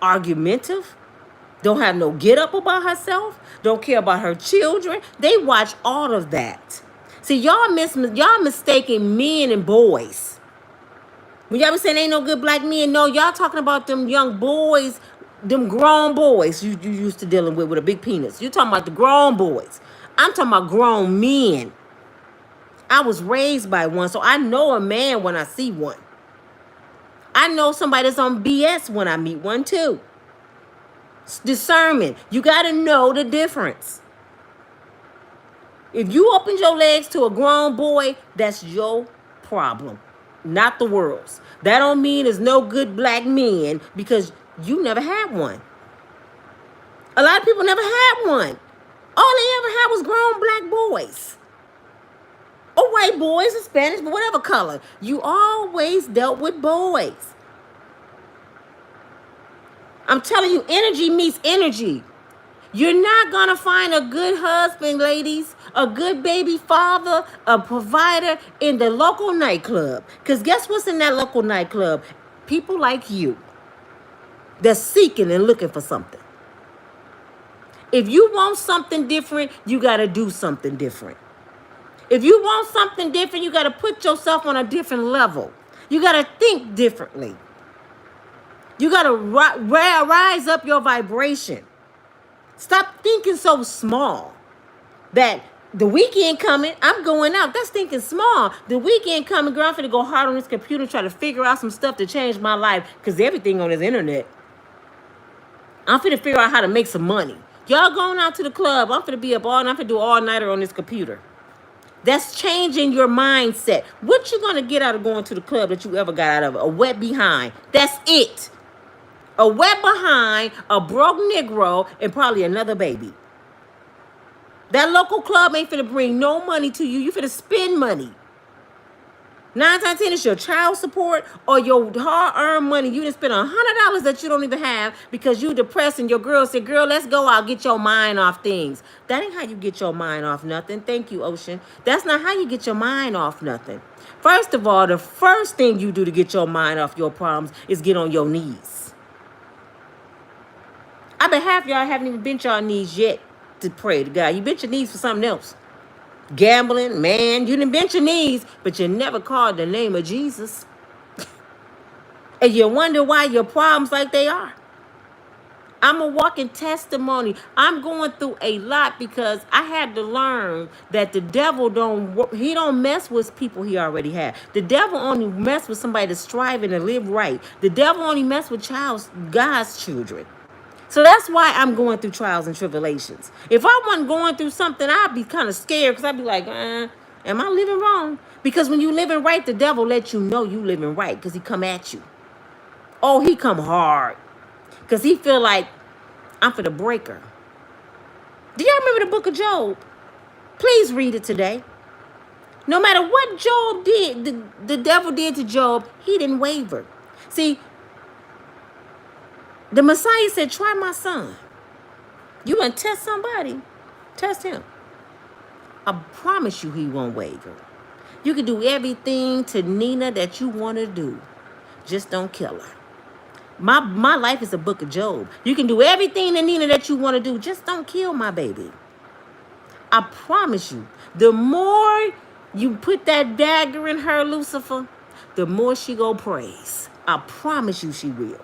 argumentative, don't have no get up about herself, don't care about her children. They watch all of that. See, y'all mistaking men and boys. When y'all be saying ain't no good black men, no, y'all talking about them young boys, them grown boys you used to dealing with a big penis. You talking about the grown boys. I'm talking about grown men. I was raised by one, so I know a man when I see one. I know somebody that's on BS when I meet one too. Discernment. You got to know the difference. If you open your legs to a grown boy, that's your problem, not the world's. That don't mean there's no good black men because you never had one. A lot of people never had one. All they ever had was grown black boys. Or white boys, or Spanish, but whatever color. You always dealt with boys. I'm telling you, energy meets energy. You're not going to find a good husband, ladies, a good baby father, a provider in the local nightclub. Because guess what's in that local nightclub? People like you that's seeking and looking for something. If you want something different, you got to do something different. If you want something different, you got to put yourself on a different level. You got to think differently. You got to rise up your vibration. Stop thinking so small that the weekend coming, I'm going out. That's thinking small. The weekend coming, girl, I'm finna go hard on this computer and try to figure out some stuff to change my life because everything on this internet. I'm finna figure out how to make some money. Y'all going out to the club. I'm finna be up all night. I'm finna do all-nighter on this computer. That's changing your mindset. What you gonna get out of going to the club that you ever got out of? A wet behind. That's it. A wet behind, a broke Negro, and probably another baby. That local club ain't finna bring no money to you. You finna spend money. 9 times 10 is your child support or your hard-earned money. You didn't spend $100 that you don't even have because you depressed and your girl said, girl, let's go out, get your mind off things. That ain't how you get your mind off nothing. Thank you, Ocean. That's not how you get your mind off nothing. First of all, the first thing you do to get your mind off your problems is get on your knees. I bet half y'all haven't even bent your knees yet to pray to God. You bent your knees for something else. Gambling, man, you didn't bent your knees, but you never called the name of Jesus. And you wonder why your problems like they are. I'm a walking testimony. I'm going through a lot because I had to learn that the devil don't mess with people he already had. The devil only mess with somebody that's striving to live right. The devil only mess with God's children. So that's why I'm going through trials and tribulations. If I wasn't going through something, I'd be kind of scared because I'd be like, am I living wrong? Because when you living right, the devil let you know you living right because he come at you. Oh, he come hard because he feel like I'm for the breaker. Do y'all remember the book of Job? Please read it today. No matter what Job did, the devil did to Job, he didn't waver. See, the Messiah said, try my son. You want to test somebody? Test him. I promise you he won't waver. You can do everything to Nina that you want to do. Just don't kill her. My life is a book of Job. You can do everything to Nina that you want to do. Just don't kill my baby. I promise you, the more you put that dagger in her, Lucifer, the more she go praise. I promise you she will.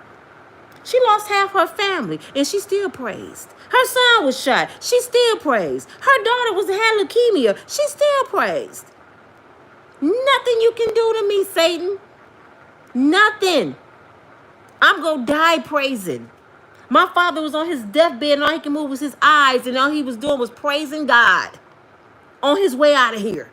She lost half her family, and she still praised. Her son was shot. She still praised. Her daughter had leukemia. She still praised. Nothing you can do to me, Satan. Nothing. I'm going to die praising. My father was on his deathbed, and all he could move was his eyes, and all he was doing was praising God on his way out of here.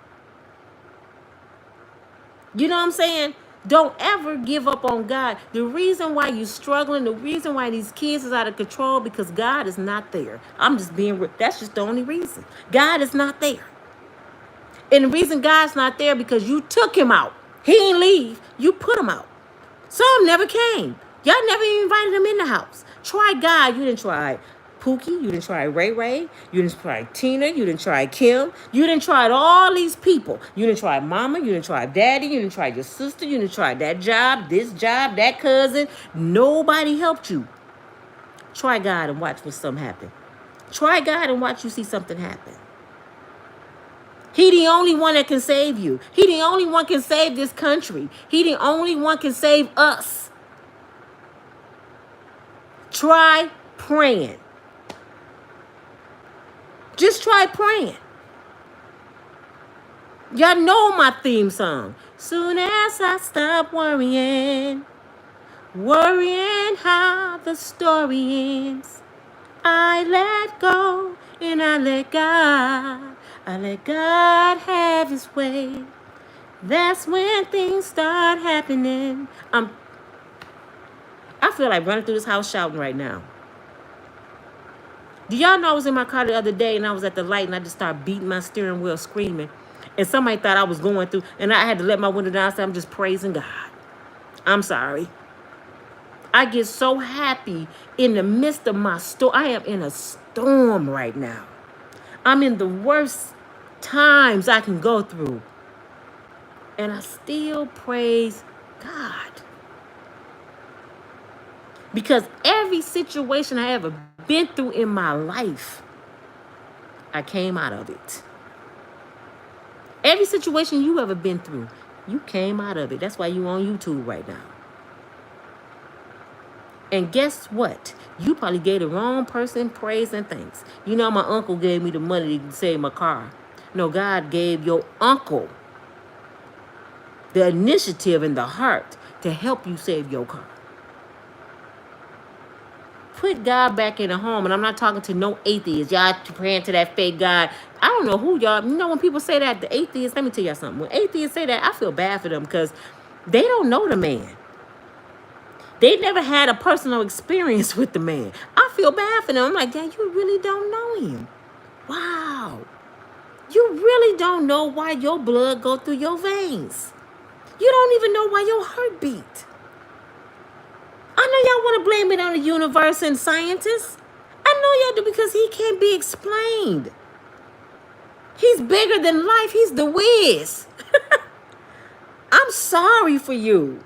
You know what I'm saying? Don't ever give up on God. The reason why you're struggling, the reason why these kids is out of control, because God is not there. I'm just being real. That's just the only reason. God is not there. And the reason God's not there because you took him out. He didn't leave. You put him out. Some never came. Y'all never even invited him in the house. Try God. You didn't try Pookie, you done tried Ray Ray, you done tried Tina, you done tried Kim, you done tried all these people. You done tried mama, you done tried daddy, you done tried your sister, you done tried that job, that cousin. Nobody helped you. Try God and watch what something happen. Try God and watch you see something happen. He the only one that can save you. He the only one can save this country. He the only one can save us. Try praying. Just try praying. Y'all know my theme song. Soon as I stop worrying how the story ends, I let go and I let God. I let God have his way. That's when things start happening. I feel like running through this house shouting right now. Do y'all know I was in my car the other day and I was at the light and I just started beating my steering wheel screaming. And somebody thought I was going through and I had to let my window down and say, I'm just praising God. I'm sorry. I get so happy in the midst of my storm. I am in a storm right now. I'm in the worst times I can go through. And I still praise God. Because every situation I ever been through in my life, I came out of it. Every situation you ever been through, you came out of it. That's why you on YouTube right now. And guess what? You probably gave the wrong person praise and thanks. You know, my uncle gave me the money to save my car. No, God gave your uncle the initiative and the heart to help you save your car. Put God back in the home. And I'm not talking to no atheists. Y'all praying to that fake God. I don't know who y'all. You know when people say that, the atheists, let me tell y'all something. When atheists say that, I feel bad for them because they don't know the man. They never had a personal experience with the man. I feel bad for them. I'm like, Dad, you really don't know him. Wow. You really don't know why your blood go through your veins. You don't even know why your heart beat. I know y'all want to blame it on the universe and scientists. I know y'all do because he can't be explained. He's bigger than life. He's the whiz. I'm sorry for you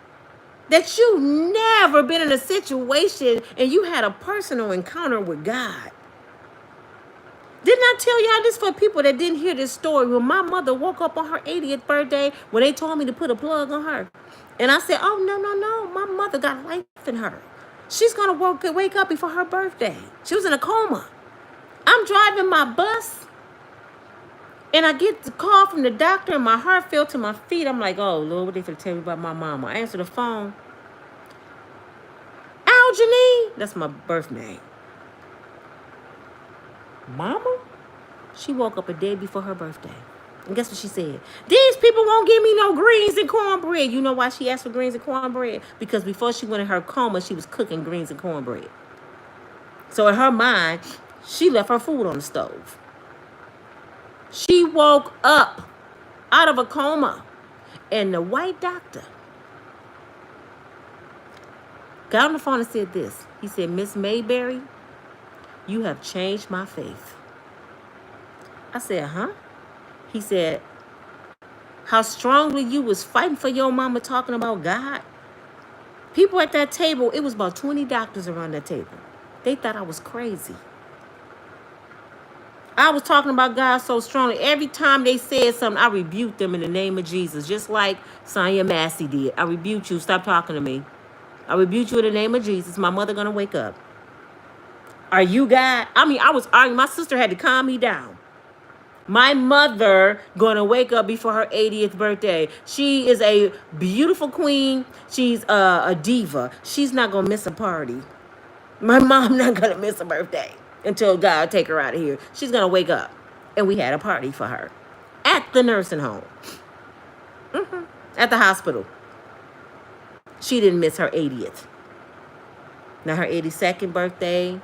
that you never been in a situation and you had a personal encounter with God. Didn't I tell y'all this for people that didn't hear this story? When my mother woke up on her 80th birthday, when they told me to put a plug on her. And I said, oh, no. My mother got life in her. She's going to wake up before her birthday. She was in a coma. I'm driving my bus. And I get the call from the doctor and my heart fell to my feet. I'm like, oh, Lord, what they finna tell me about my mama? I answer the phone. Aljanine, that's my birth name. Mama? She woke up a day before her birthday. And guess what she said? These people won't give me no greens and cornbread. You know why she asked for greens and cornbread? Because before she went in her coma, she was cooking greens and cornbread. So in her mind, she left her food on the stove. She woke up out of a coma. And the white doctor got on the phone and said this. He said, Miss Mayberry, you have changed my faith. I said, huh? He said, how strongly you was fighting for your mama talking about God. People at that table, it was about 20 doctors around that table. They thought I was crazy. I was talking about God so strongly. Every time they said something, I rebuked them in the name of Jesus. Just like Sonia Massey did. I rebuked you. Stop talking to me. I rebuked you in the name of Jesus. My mother going to wake up. Are you God? I mean, I was arguing. My sister had to calm me down. My mother going to wake up before her 80th birthday. She is a beautiful queen. She's a diva. She's not going to miss a party. My mom not going to miss a birthday until God take her out of here. She's going to wake up. And we had a party for her at the nursing home. At the hospital. She didn't miss her 80th. Now her 82nd birthday.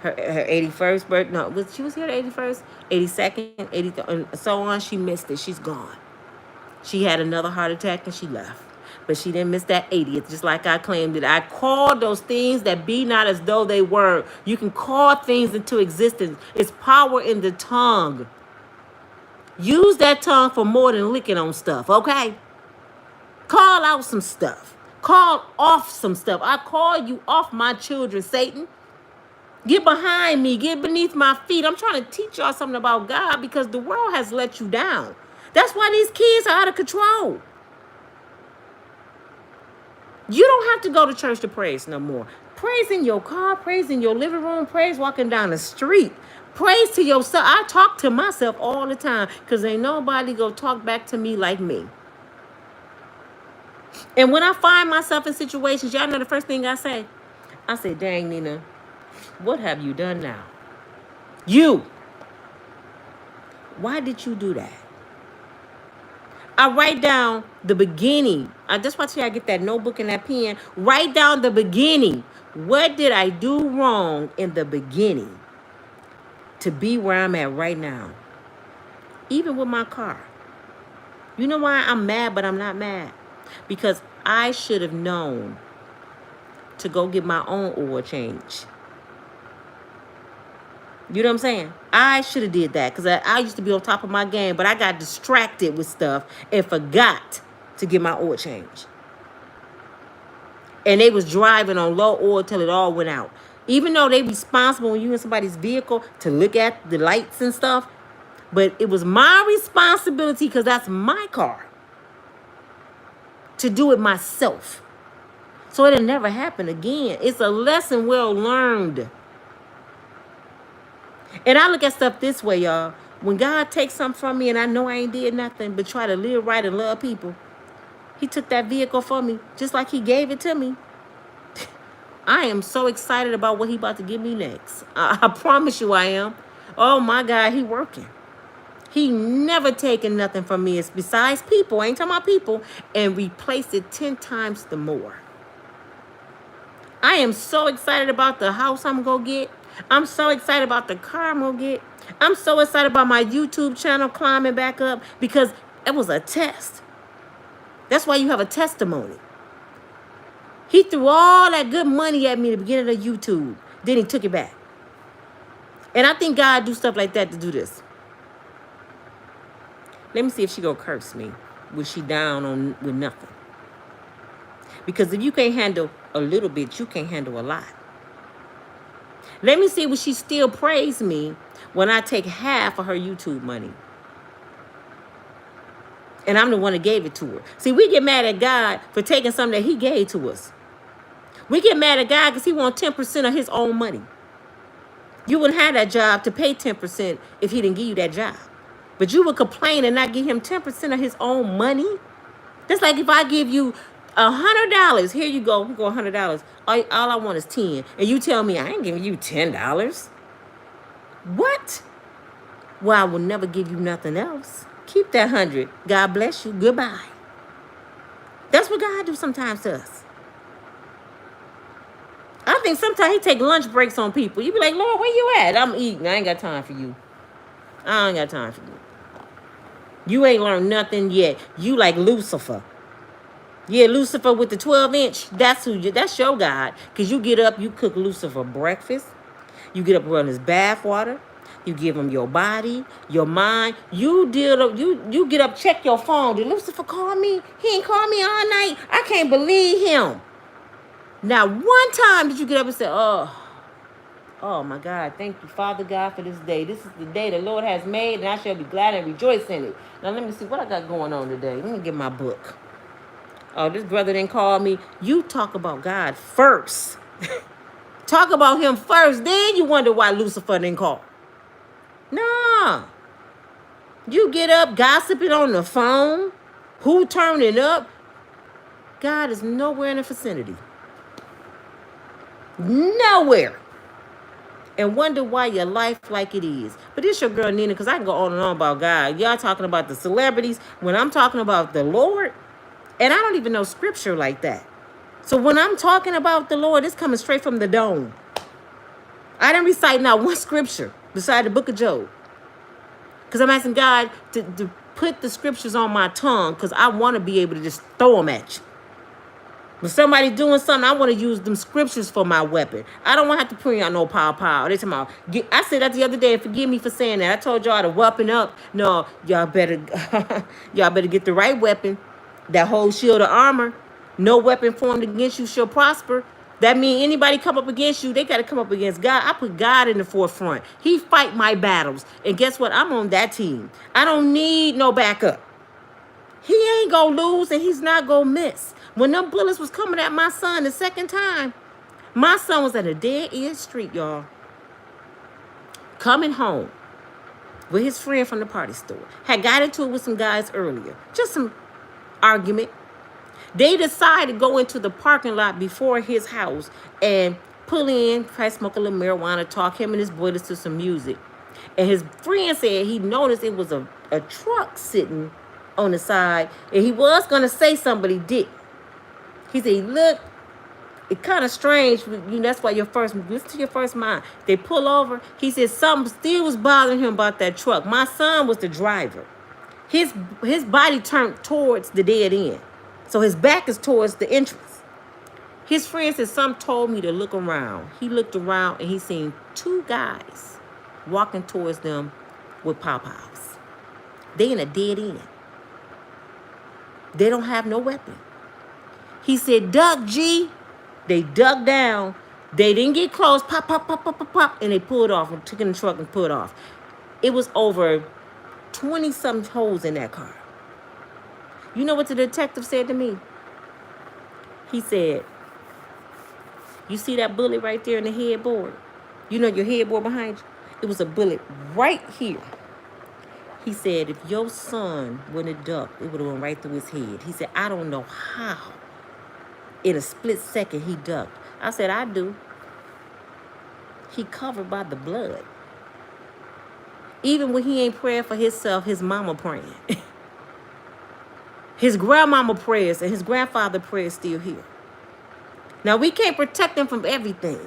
Her 81st birthday. No, she was here the 81st, 82nd, 83rd, and so on. She missed it. She's gone. She had another heart attack and she left. But she didn't miss that 80th, just like I claimed it. I called those things that be not as though they were. You can call things into existence. It's power in the tongue. Use that tongue for more than licking on stuff, okay? Call out some stuff. Call off some stuff. I call you off my children, Satan. Get behind me. Get beneath my feet. I'm trying to teach y'all something about God because the world has let you down. That's why these kids are out of control. You don't have to go to church to praise no more. Praise in your car, praise in your living room, praise walking down the street. Praise to yourself. I talk to myself all the time because ain't nobody go talk back to me like me. And when I find myself in situations, y'all know the first thing I say? I say, dang, Nina, what have you done now? You. Why did you do that? I write down the beginning. That's why I get that notebook and that pen. Write down the beginning. What did I do wrong in the beginning to be where I'm at right now? Even with my car. You know why I'm mad, but I'm not mad? Because I should have known to go get my own oil change. You know what I'm saying? I should have did that because I used to be on top of my game, but I got distracted with stuff and forgot to get my oil change. And they was driving on low oil till it all went out. Even though they responsible when you in somebody's vehicle to look at the lights and stuff, but it was my responsibility because that's my car to do it myself. So it'll never happen again. It's a lesson well learned. And I look at stuff this way, y'all. When God takes something from me and I know I ain't did nothing but try to live right and love people, he took that vehicle from me just like he gave it to me. I am so excited about what he about to give me next. I promise you I am. Oh, my God, he working. He never taken nothing from me. It's besides people. I ain't talking about people. And replaced it 10 times the more. I am so excited about the house I'm going to get. I'm so excited about the car I'm going to get. I'm so excited about my YouTube channel climbing back up because it was a test. That's why you have a testimony. He threw all that good money at me at the beginning of YouTube. Then he took it back. And I think God do stuff like that to do this. Let me see if she gonna curse me. Was she down on with nothing? Because if you can't handle a little bit, you can't handle a lot. Let me see will she still praise me when I take half of her YouTube money. And I'm the one that gave it to her. See, we get mad at God for taking something that he gave to us. We get mad at God because he wants 10% of his own money. You wouldn't have that job to pay 10% if he didn't give you that job. But you would complain and not give him 10% of his own money. That's like if I give you $100. Here you go. Here go $100. All I want is 10. And you tell me I ain't giving you $10. What? Well, I will never give you nothing else. Keep that 100. God bless you. Goodbye. That's what God do sometimes to us. I think sometimes he take lunch breaks on people. You be like, Lord, where you at? I'm eating. I ain't got time for you. I ain't got time for you. You ain't learned nothing yet. You like Lucifer. Yeah, Lucifer with the 12-inch. That's your God. Because you get up, you cook Lucifer breakfast. You get up and run his bath water. You give him your body, your mind. You get up, check your phone. Did Lucifer call me? He ain't called me all night. I can't believe him. Now, one time did you get up and say, oh my God, thank you, Father God, for this day. This is the day the Lord has made, and I shall be glad and rejoice in it. Now, let me see what I got going on today. Let me get my book. Oh, this brother didn't call me. You talk about God first. Talk about him first. Then you wonder why Lucifer didn't call. Nah. You get up gossiping on the phone. Who turned it up? God is nowhere in the vicinity. Nowhere. And wonder why your life like it is. But it's your girl Nina, because I can go on and on about God. Y'all talking about the celebrities. When I'm talking about the Lord, and I don't even know scripture like that. So when I'm talking about the Lord, it's coming straight from the dome. I didn't recite not one scripture beside the book of Job. Because I'm asking God to put the scriptures on my tongue because I want to be able to just throw them at you. When somebody doing something, I want to use them scriptures for my weapon. I don't want to have to print out no pow. They talking about, I said that the other day, and forgive me for saying that. I told y'all to weapon up. No, y'all better y'all better get the right weapon. That whole shield of armor. No weapon formed against you shall prosper. That means anybody come up against you, they got to come up against God. I put God in the forefront. He fight my battles. And guess what? I'm on that team. I don't need no backup. He ain't gonna lose and he's not gonna miss. When them bullets was coming at my son the second time, my son was at a dead-end street, y'all. Coming home with his friend from the party store. Had got into it with some guys earlier. Just some argument. They decided to go into the parking lot before his house and pull in, try to smoke a little marijuana, talk. Him and his boy listened to some music. And his friend said he noticed it was a truck sitting on the side. And he was going to say something, but he didn't. He said, look, it's kind of strange. That's why listen to your first mind. They pull over. He said something still was bothering him about that truck. My son was the driver. His body turned towards the dead end. So his back is towards the entrance. His friend said, something told me to look around. He looked around and he seen two guys walking towards them with pow-pows. They in a dead end. They don't have no weapon. He said, duck, G. They dug down. They didn't get close. Pop, pop, pop, pop, pop, pop. And they pulled off and took in the truck and pulled off. It was over 20-something holes in that car. You know what the detective said to me? He said, you see that bullet right there in the headboard? You know your headboard behind you? It was a bullet right here. He said, if your son wouldn't have ducked, it would have went right through his head. He said, I don't know how. In a split second, he ducked. I said, I do. He covered by the blood. Even when he ain't praying for himself, his mama praying. His grandmama prayers and his grandfather prayers still here. Now, we can't protect him from everything,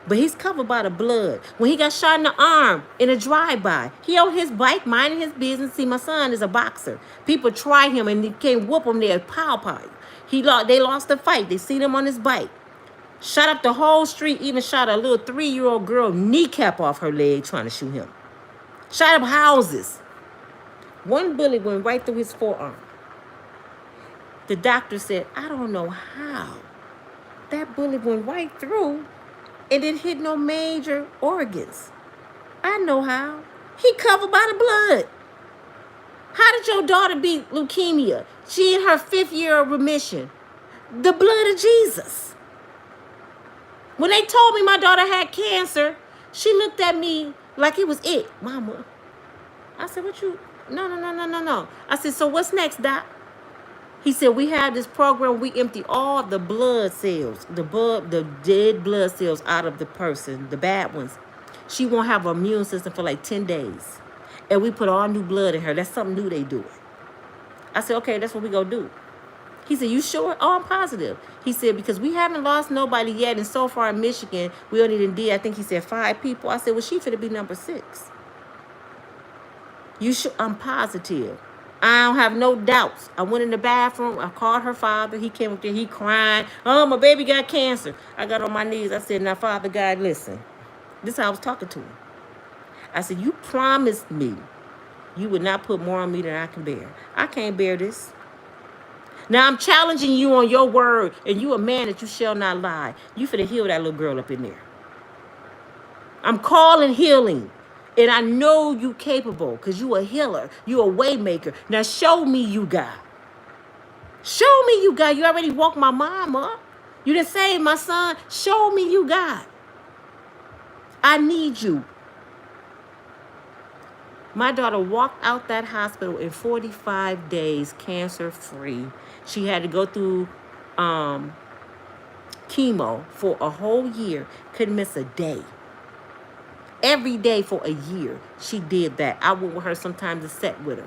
but he's covered by the blood. When he got shot in the arm in a drive-by, he on his bike, minding his business. See, my son is a boxer. People try him and they can't whoop him there, pow. They lost the fight. They seen him on his bike. Shot up the whole street, even shot a little 3-year-old girl kneecap off her leg trying to shoot him. Shot up houses. One bullet went right through his forearm. The doctor said, I don't know how. That bullet went right through and it hit no major organs. I know how. He covered by the blood. How did your daughter beat leukemia? She in her 5th year of remission. The blood of Jesus. When they told me my daughter had cancer, she looked at me like it was it. Mama. I said, what you? No. I said, so what's next, Doc? He said, we have this program. We empty all the blood cells, the dead blood cells out of the person, the bad ones. She won't have an immune system for like 10 days. And we put all new blood in her. That's something new they do. I said, okay, that's what we gonna do. He said, you sure? Oh, I'm positive. He said, because we haven't lost nobody yet. And so far in Michigan, we only did, I think he said 5 people. I said, well, she finna be number 6. You sure? I'm positive. I don't have no doubts. I went in the bathroom. I called her father. He came up there. He crying. Oh, my baby got cancer. I got on my knees. I said, now, Father God, listen. This is how I was talking to him. I said, you promised me you would not put more on me than I can bear. I can't bear this. Now, I'm challenging you on your word, and you a man that you shall not lie. You finna heal that little girl up in there. I'm calling healing. And I know you capable because you a healer. You a way maker. Now show me you God. Show me you God. You already woke my mom up. You done saved my son. Show me you God. I need you. My daughter walked out that hospital in 45 days, cancer-free. She had to go through chemo for a whole year. Couldn't miss a day. Every day for a year, she did that. I went with her sometimes to set with her.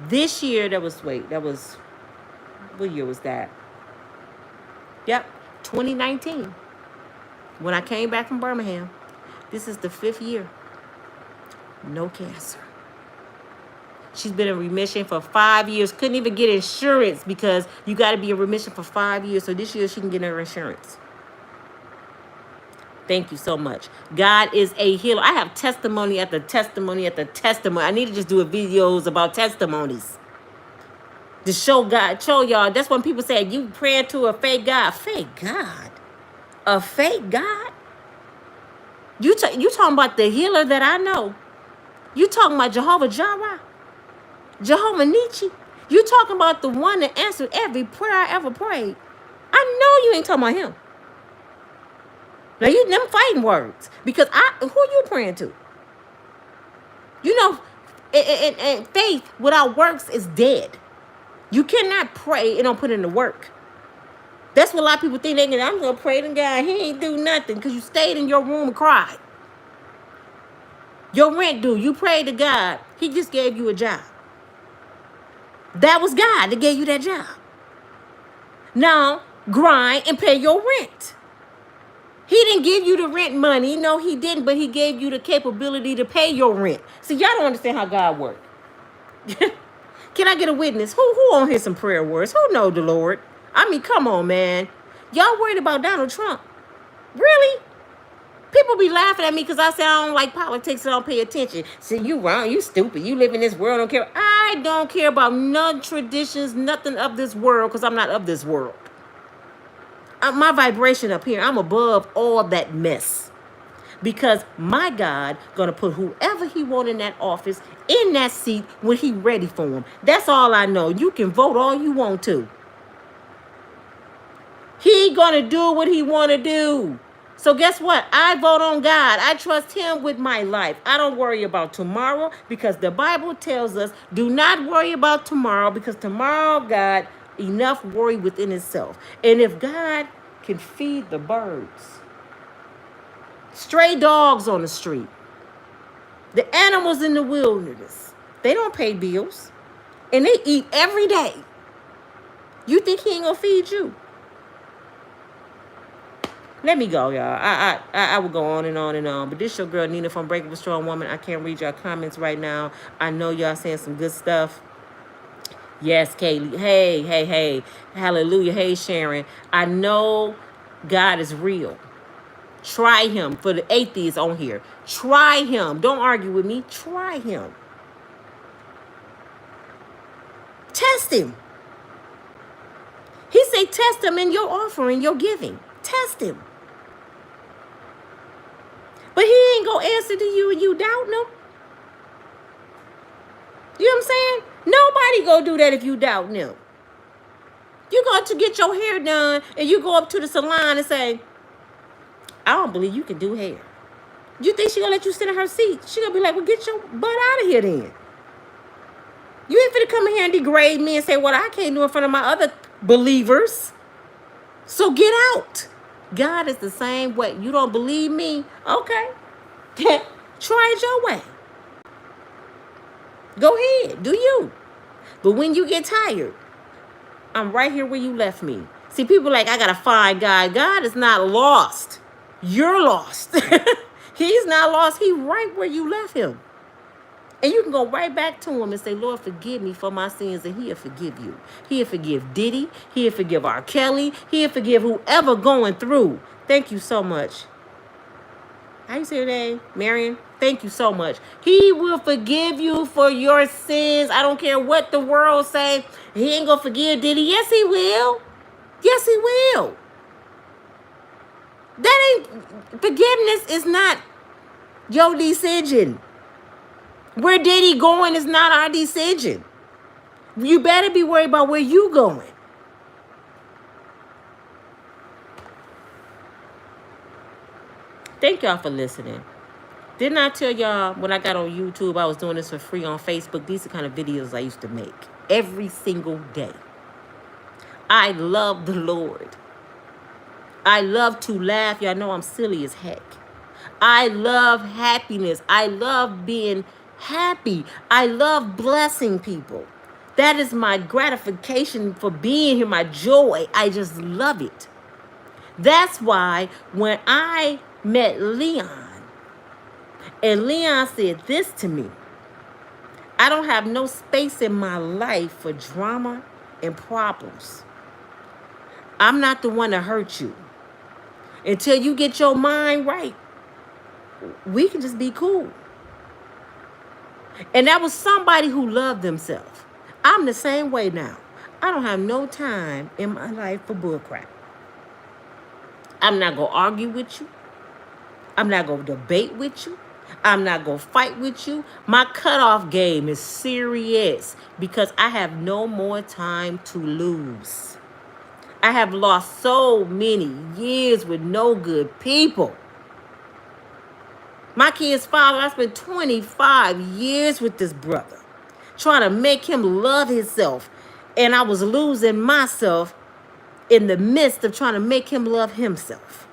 This year, what year was that? Yep, 2019. When I came back from Birmingham, this is the 5th year. No cancer. She's been in remission for 5 years. Couldn't even get insurance because you got to be in remission for 5 years. So this year she can get her insurance. Thank you so much. God is a healer. I have testimony after testimony after testimony. I need to just do videos about testimonies. To show God, show y'all. That's when people say, you praying to a fake God. Fake God? A fake God? You talking about the healer that I know. You talking about Jehovah Jireh? Jehovah Nietzsche? You talking about the one that answered every prayer I ever prayed. I know you ain't talking about him. Now you them fighting words. Because who you praying to? You know, and faith without works is dead. You cannot pray and don't put in the work. That's what a lot of people think. I'm going to pray to God. He ain't do nothing because you stayed in your room and cried. Your rent due. You prayed to God. He just gave you a job. That was God that gave you that job. Now, grind and pay your rent. He didn't give you the rent money. No, he didn't. But he gave you the capability to pay your rent. See, y'all don't understand how God works. Can I get a witness? Who on here some prayer words? Who know the Lord? I mean, come on, man. Y'all worried about Donald Trump? Really? People be laughing at me because I say I don't like politics and I don't pay attention. See, you wrong. You stupid. You live in this world. Don't care. I don't care about none traditions, nothing of this world because I'm not of this world. My vibration up here, I'm above all that mess. Because my God gonna put whoever he want in that office, in that seat when he ready for him. That's all I know. You can vote all you want to. He gonna do what he want to do. So guess what? I vote on God. I trust him with my life. I don't worry about tomorrow because the Bible tells us do not worry about tomorrow because tomorrow got enough worry within itself. And if God can feed the birds, stray dogs on the street, the animals in the wilderness, they don't pay bills and they eat every day. You think he ain't gonna feed you? Let me go, y'all. I will go on and on and on. But this your girl, Nina from Unbreakable Strong Woman. I can't read y'all comments right now. I know y'all saying some good stuff. Yes, Kaylee. Hey. Hallelujah. Hey, Sharon. I know God is real. Try him. For the atheists on here. Try him. Don't argue with me. Try him. Test him. He say test him in your offering, your giving. Test him. But he ain't going to answer to you and you doubting him. You know what I'm saying? Nobody going to do that if you doubting him. You go to get your hair done and you go up to the salon and say, I don't believe you can do hair. You think she going to let you sit in her seat? She going to be like, well, get your butt out of here then. You ain't finna come in here and degrade me and say what I can't do in front of my other believers. So get out. God is the same way. You don't believe me? Okay. Try it your way. Go ahead. Do you. But when you get tired, I'm right here where you left me. See, people like, I got to find God. God is not lost. You're lost. He's not lost. He's right where you left him. And you can go right back to him and say, Lord, forgive me for my sins, and he'll forgive you. He'll forgive Diddy. He'll forgive R. Kelly. He'll forgive whoever going through. Thank you so much. How you say your name? Marion? Thank you so much. He will forgive you for your sins. I don't care what the world say. He ain't going to forgive Diddy. Yes, he will. Yes, he will. That ain't, forgiveness is not your decision. Where Diddy going is not our decision. You better be worried about where you going. Thank y'all for listening. Didn't I tell y'all when I got on YouTube, I was doing this for free on Facebook? These are the kind of videos I used to make every single day. I love the Lord. I love to laugh. Y'all know I'm silly as heck. I love happiness. I love being happy. I love blessing people. That is my gratification for being here, my joy. I just love it. That's why when I met Leon, and Leon said this to me, I don't have no space in my life for drama and problems. I'm not the one to hurt you. Until you get your mind right, we can just be cool. And that was somebody who loved themselves. I'm the same way now. I don't have no time in my life for bullcrap. I'm not going to argue with you. I'm not going to debate with you. I'm not going to fight with you. My cutoff game is serious because I have no more time to lose. I have lost so many years with no good people. My kid's father, I spent 25 years with this brother, trying to make him love himself. And I was losing myself in the midst of trying to make him love himself.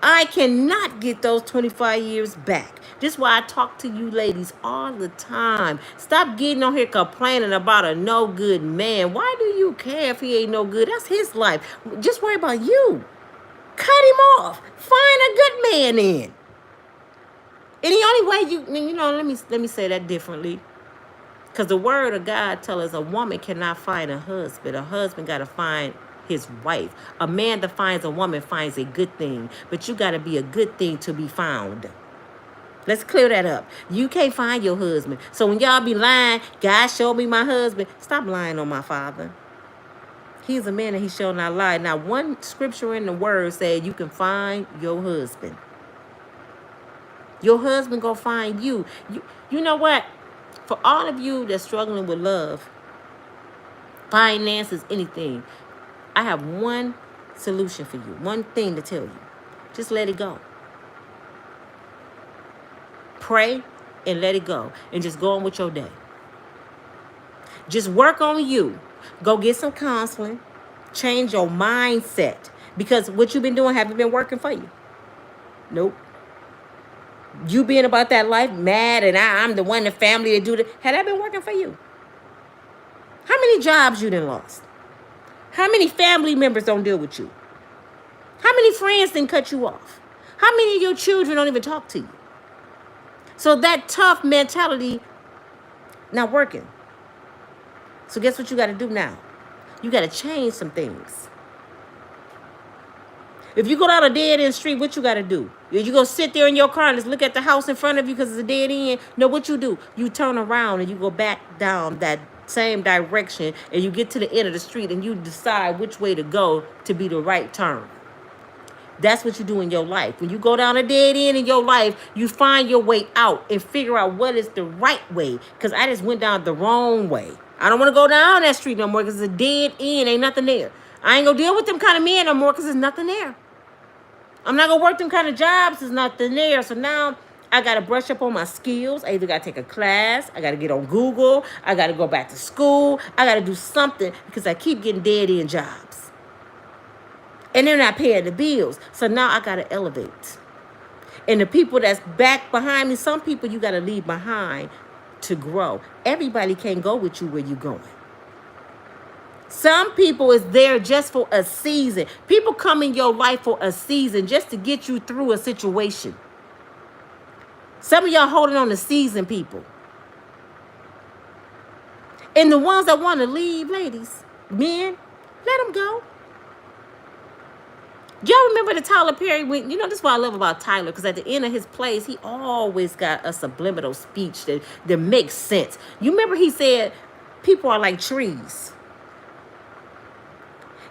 I cannot get those 25 years back. This is why I talk to you ladies all the time. Stop getting on here complaining about a no good man. Why do you care if he ain't no good? That's his life. Just worry about you. Cut him off. Find a good man in. And the only way let me say that differently. Because the word of God tells us a woman cannot find a husband. A husband got to find his wife. A man that finds a woman finds a good thing. But you got to be a good thing to be found. Let's clear that up. You can't find your husband. So when y'all be lying, God showed me my husband. Stop lying on my father. He's a man and he shall not lie. Now, one scripture in the word said you can find your husband. Your husband gonna find you. You know what? For all of you that's struggling with love, finances, anything, I have one solution for you. One thing to tell you. Just let it go. Pray and let it go. And just go on with your day. Just work on you. Go get some counseling. Change your mindset. Because what you've been doing haven't been working for you. Nope. You being about that life, mad, and I'm the one in the family to do that. Had that been working for you? How many jobs you done lost? How many family members don't deal with you? How many friends didn't cut you off? How many of your children don't even talk to you? So that tough mentality not working. So guess what you got to do now? You got to change some things. If you go down a dead-end street, what you got to do? You go sit there in your car and just look at the house in front of you because it's a dead end? No, what you do? You turn around and you go back down that same direction and you get to the end of the street and you decide which way to go to be the right turn. That's what you do in your life. When you go down a dead end in your life, you find your way out and figure out what is the right way. Because I just went down the wrong way. I don't want to go down that street no more because it's a dead end. Ain't nothing there. I ain't going to deal with them kind of men no more because there's nothing there. I'm not going to work them kind of jobs. There's nothing there. So now I got to brush up on my skills. I either got to take a class. I got to get on Google. I got to go back to school. I got to do something because I keep getting dead end jobs. And they're not paying the bills. So now I got to elevate. And the people that's back behind me, some people you got to leave behind to grow. Everybody can't go with you where you're going. Some people is there just for a season. People come in your life for a season just to get you through a situation. Some of y'all holding on to season people. And the ones that want to leave, ladies, men, let them go. Y'all remember the Tyler Perry? This is what I love about Tyler, because at the end of his plays, he always got a subliminal speech that makes sense. You remember he said, people are like trees.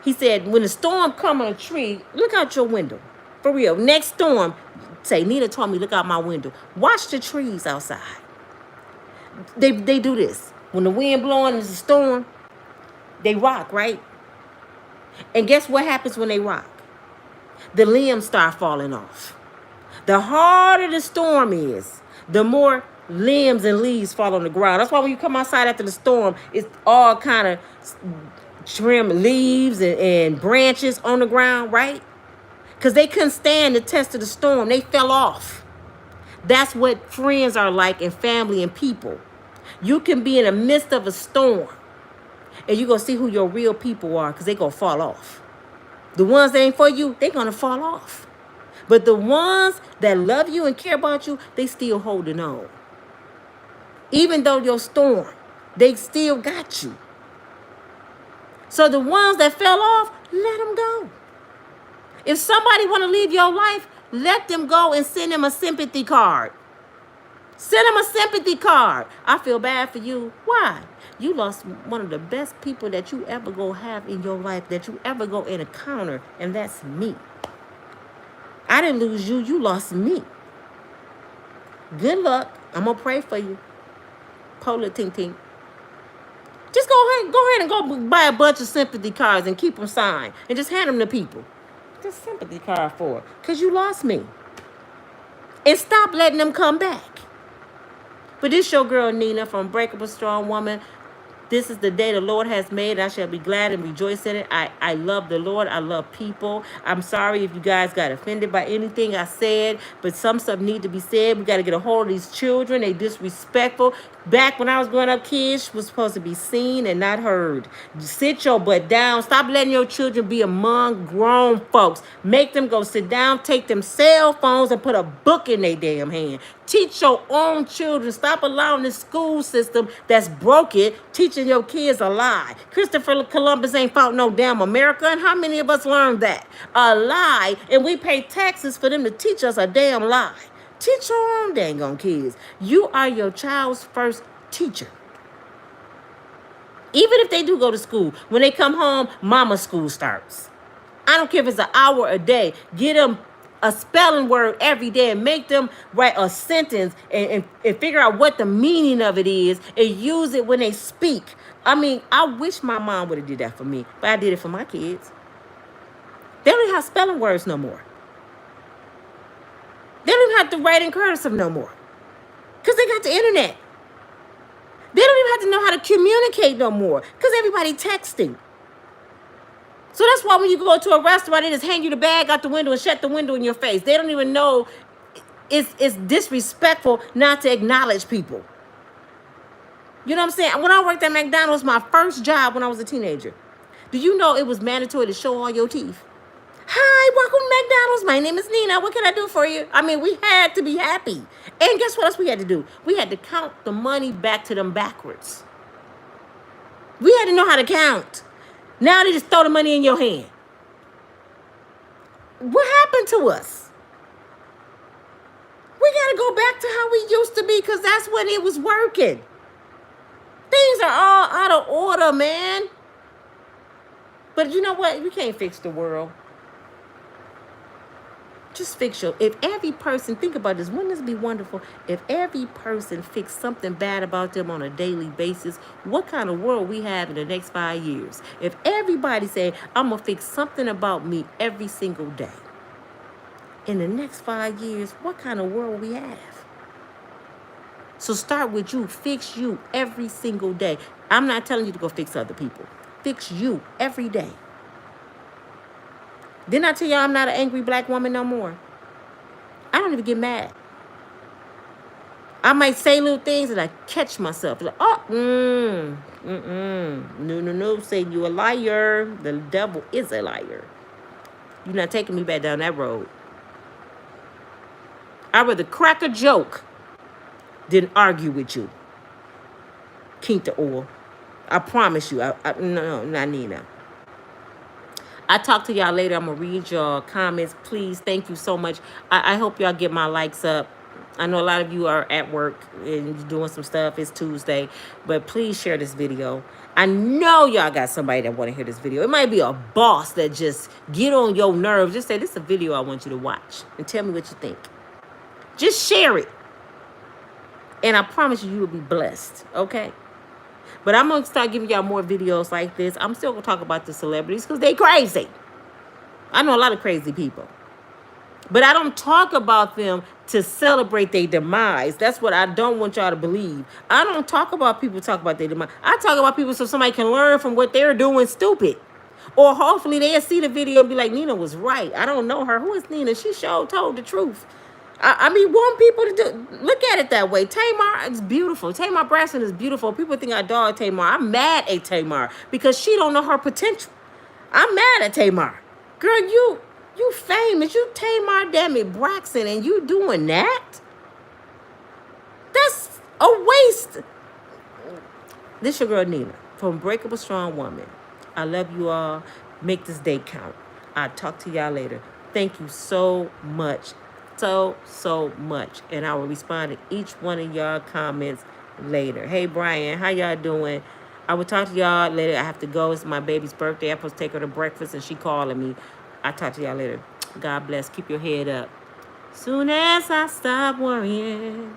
He said, when the storm come on a tree, look out your window. For real. Next storm, say, Nina told me, look out my window. Watch the trees outside. They do this. When the wind blowing and it's a storm, they rock, right? And guess what happens when they rock? The limbs start falling off. The harder the storm is, the more limbs and leaves fall on the ground. That's why when you come outside after the storm, it's all kind of trim leaves and branches on the ground, right? Because they couldn't stand the test of the storm. They fell off. That's what friends are like, and family and people. You can be in the midst of a storm and you're going to see who your real people are, because they're going to fall off. The ones that ain't for you, they're going to fall off. But the ones that love you and care about you, they still holding on. Even though your storm, they still got you. So the ones that fell off, let them go. If somebody want to leave your life, let them go and send them a sympathy card. Send them a sympathy card. I feel bad for you. Why? You lost one of the best people that you ever go have in your life, that you ever go encounter, and that's me. I didn't lose you. You lost me. Good luck. I'm going to pray for you. Pola ting ting. Just go ahead and go buy a bunch of sympathy cards and keep them signed. And just hand them to people. Just sympathy card for it. Because you lost me. And stop letting them come back. But this your girl Nina from Unbreakable Strong Woman. This is the day the Lord has made. I shall be glad and rejoice in it. I love the Lord. I love people. I'm sorry if you guys got offended by anything I said, but some stuff need to be said. We got to get a hold of these children. They disrespectful. Back when I was growing up, kids was supposed to be seen and not heard. Sit your butt down. Stop letting your children be among grown folks. Make them go sit down, take them cell phones and put a book in their damn hand. Teach your own children. Stop allowing the school system that's broken teaching your kids a lie. Christopher Columbus ain't fought no damn America. And how many of us learned that? A lie. And we pay taxes for them to teach us a damn lie. Teach your own dang on kids. You are your child's first teacher. Even if they do go to school, when they come home, mama's school starts. I don't care if it's an hour a day. Get them a spelling word every day and make them write a sentence and figure out what the meaning of it is and use it when they speak. I mean, I wish my mom would have did that for me, but I did it for my kids. They don't even have spelling words no more. They don't even have to write in cursive no more because they got the internet. They don't even have to know how to communicate no more because everybody texting. So that's why when you go to a restaurant, they just hang you the bag out the window and shut the window in your face. They don't even know it's disrespectful not to acknowledge people. You know what I'm saying? When I worked at McDonald's, my first job when I was a teenager, do you know it was mandatory to show all your teeth? Hi, welcome to McDonald's. My name is Nina. What can I do for you? I mean, we had to be happy. And guess what else we had to do? We had to count the money back to them backwards. We had to know how to count. Now they just throw the money in your hand. What happened to us? We got to go back to how we used to be because that's when it was working. Things are all out of order, man. But you know what? We can't fix the world. Just fix your... If every person... Think about this. Wouldn't this be wonderful? If every person fixed something bad about them on a daily basis, what kind of world we have in the next 5 years? If everybody said, I'm going to fix something about me every single day. In the next 5 years, what kind of world we have? So start with you. Fix you every single day. I'm not telling you to go fix other people. Fix you every day. Didn't I tell y'all I'm not an angry black woman no more? I don't even get mad. I might say little things and I catch myself. Like, no, say you a liar. The devil is a liar. You're not taking me back down that road. I'd rather crack a joke than argue with you. Keep the oil. I promise you. No, not Nina. I'll talk to y'all later. I'm going to read your comments. Please, thank you so much. I hope y'all get my likes up. I know a lot of you are at work and doing some stuff. It's Tuesday. But please share this video. I know y'all got somebody that want to hear this video. It might be a boss that just get on your nerves. Just say, this is a video I want you to watch. And tell me what you think. Just share it. And I promise you, you will be blessed. Okay? But I'm going to start giving y'all more videos like this. I'm still going to talk about the celebrities because they crazy. I know a lot of crazy people. But I don't talk about them to celebrate their demise. That's what I don't want y'all to believe. I don't talk about people talk about their demise. I talk about people so somebody can learn from what they're doing stupid. Or hopefully they'll see the video and be like, Nina was right. I don't know her. Who is Nina? She sure told the truth. I mean, want people to do, look at it that way. Tamar is beautiful. Tamar Braxton is beautiful. People think I dog Tamar. I'm mad at Tamar because she don't know her potential. I'm mad at Tamar. Girl, you famous. You Tamar, damn it, Braxton, and you doing that? That's A waste. This your girl Nina from Unbreakable Strong Woman. I love you all. Make this day count. I'll talk to y'all later. Thank you so much. So much. And I will respond to each one of y'all comments later. Hey Brian, how y'all doing? I will talk to y'all later. I have to go. It's my baby's birthday. I'm supposed to take her to breakfast and she calling me. I'll talk to y'all later. God bless. Keep your head up. Soon as I stop worrying.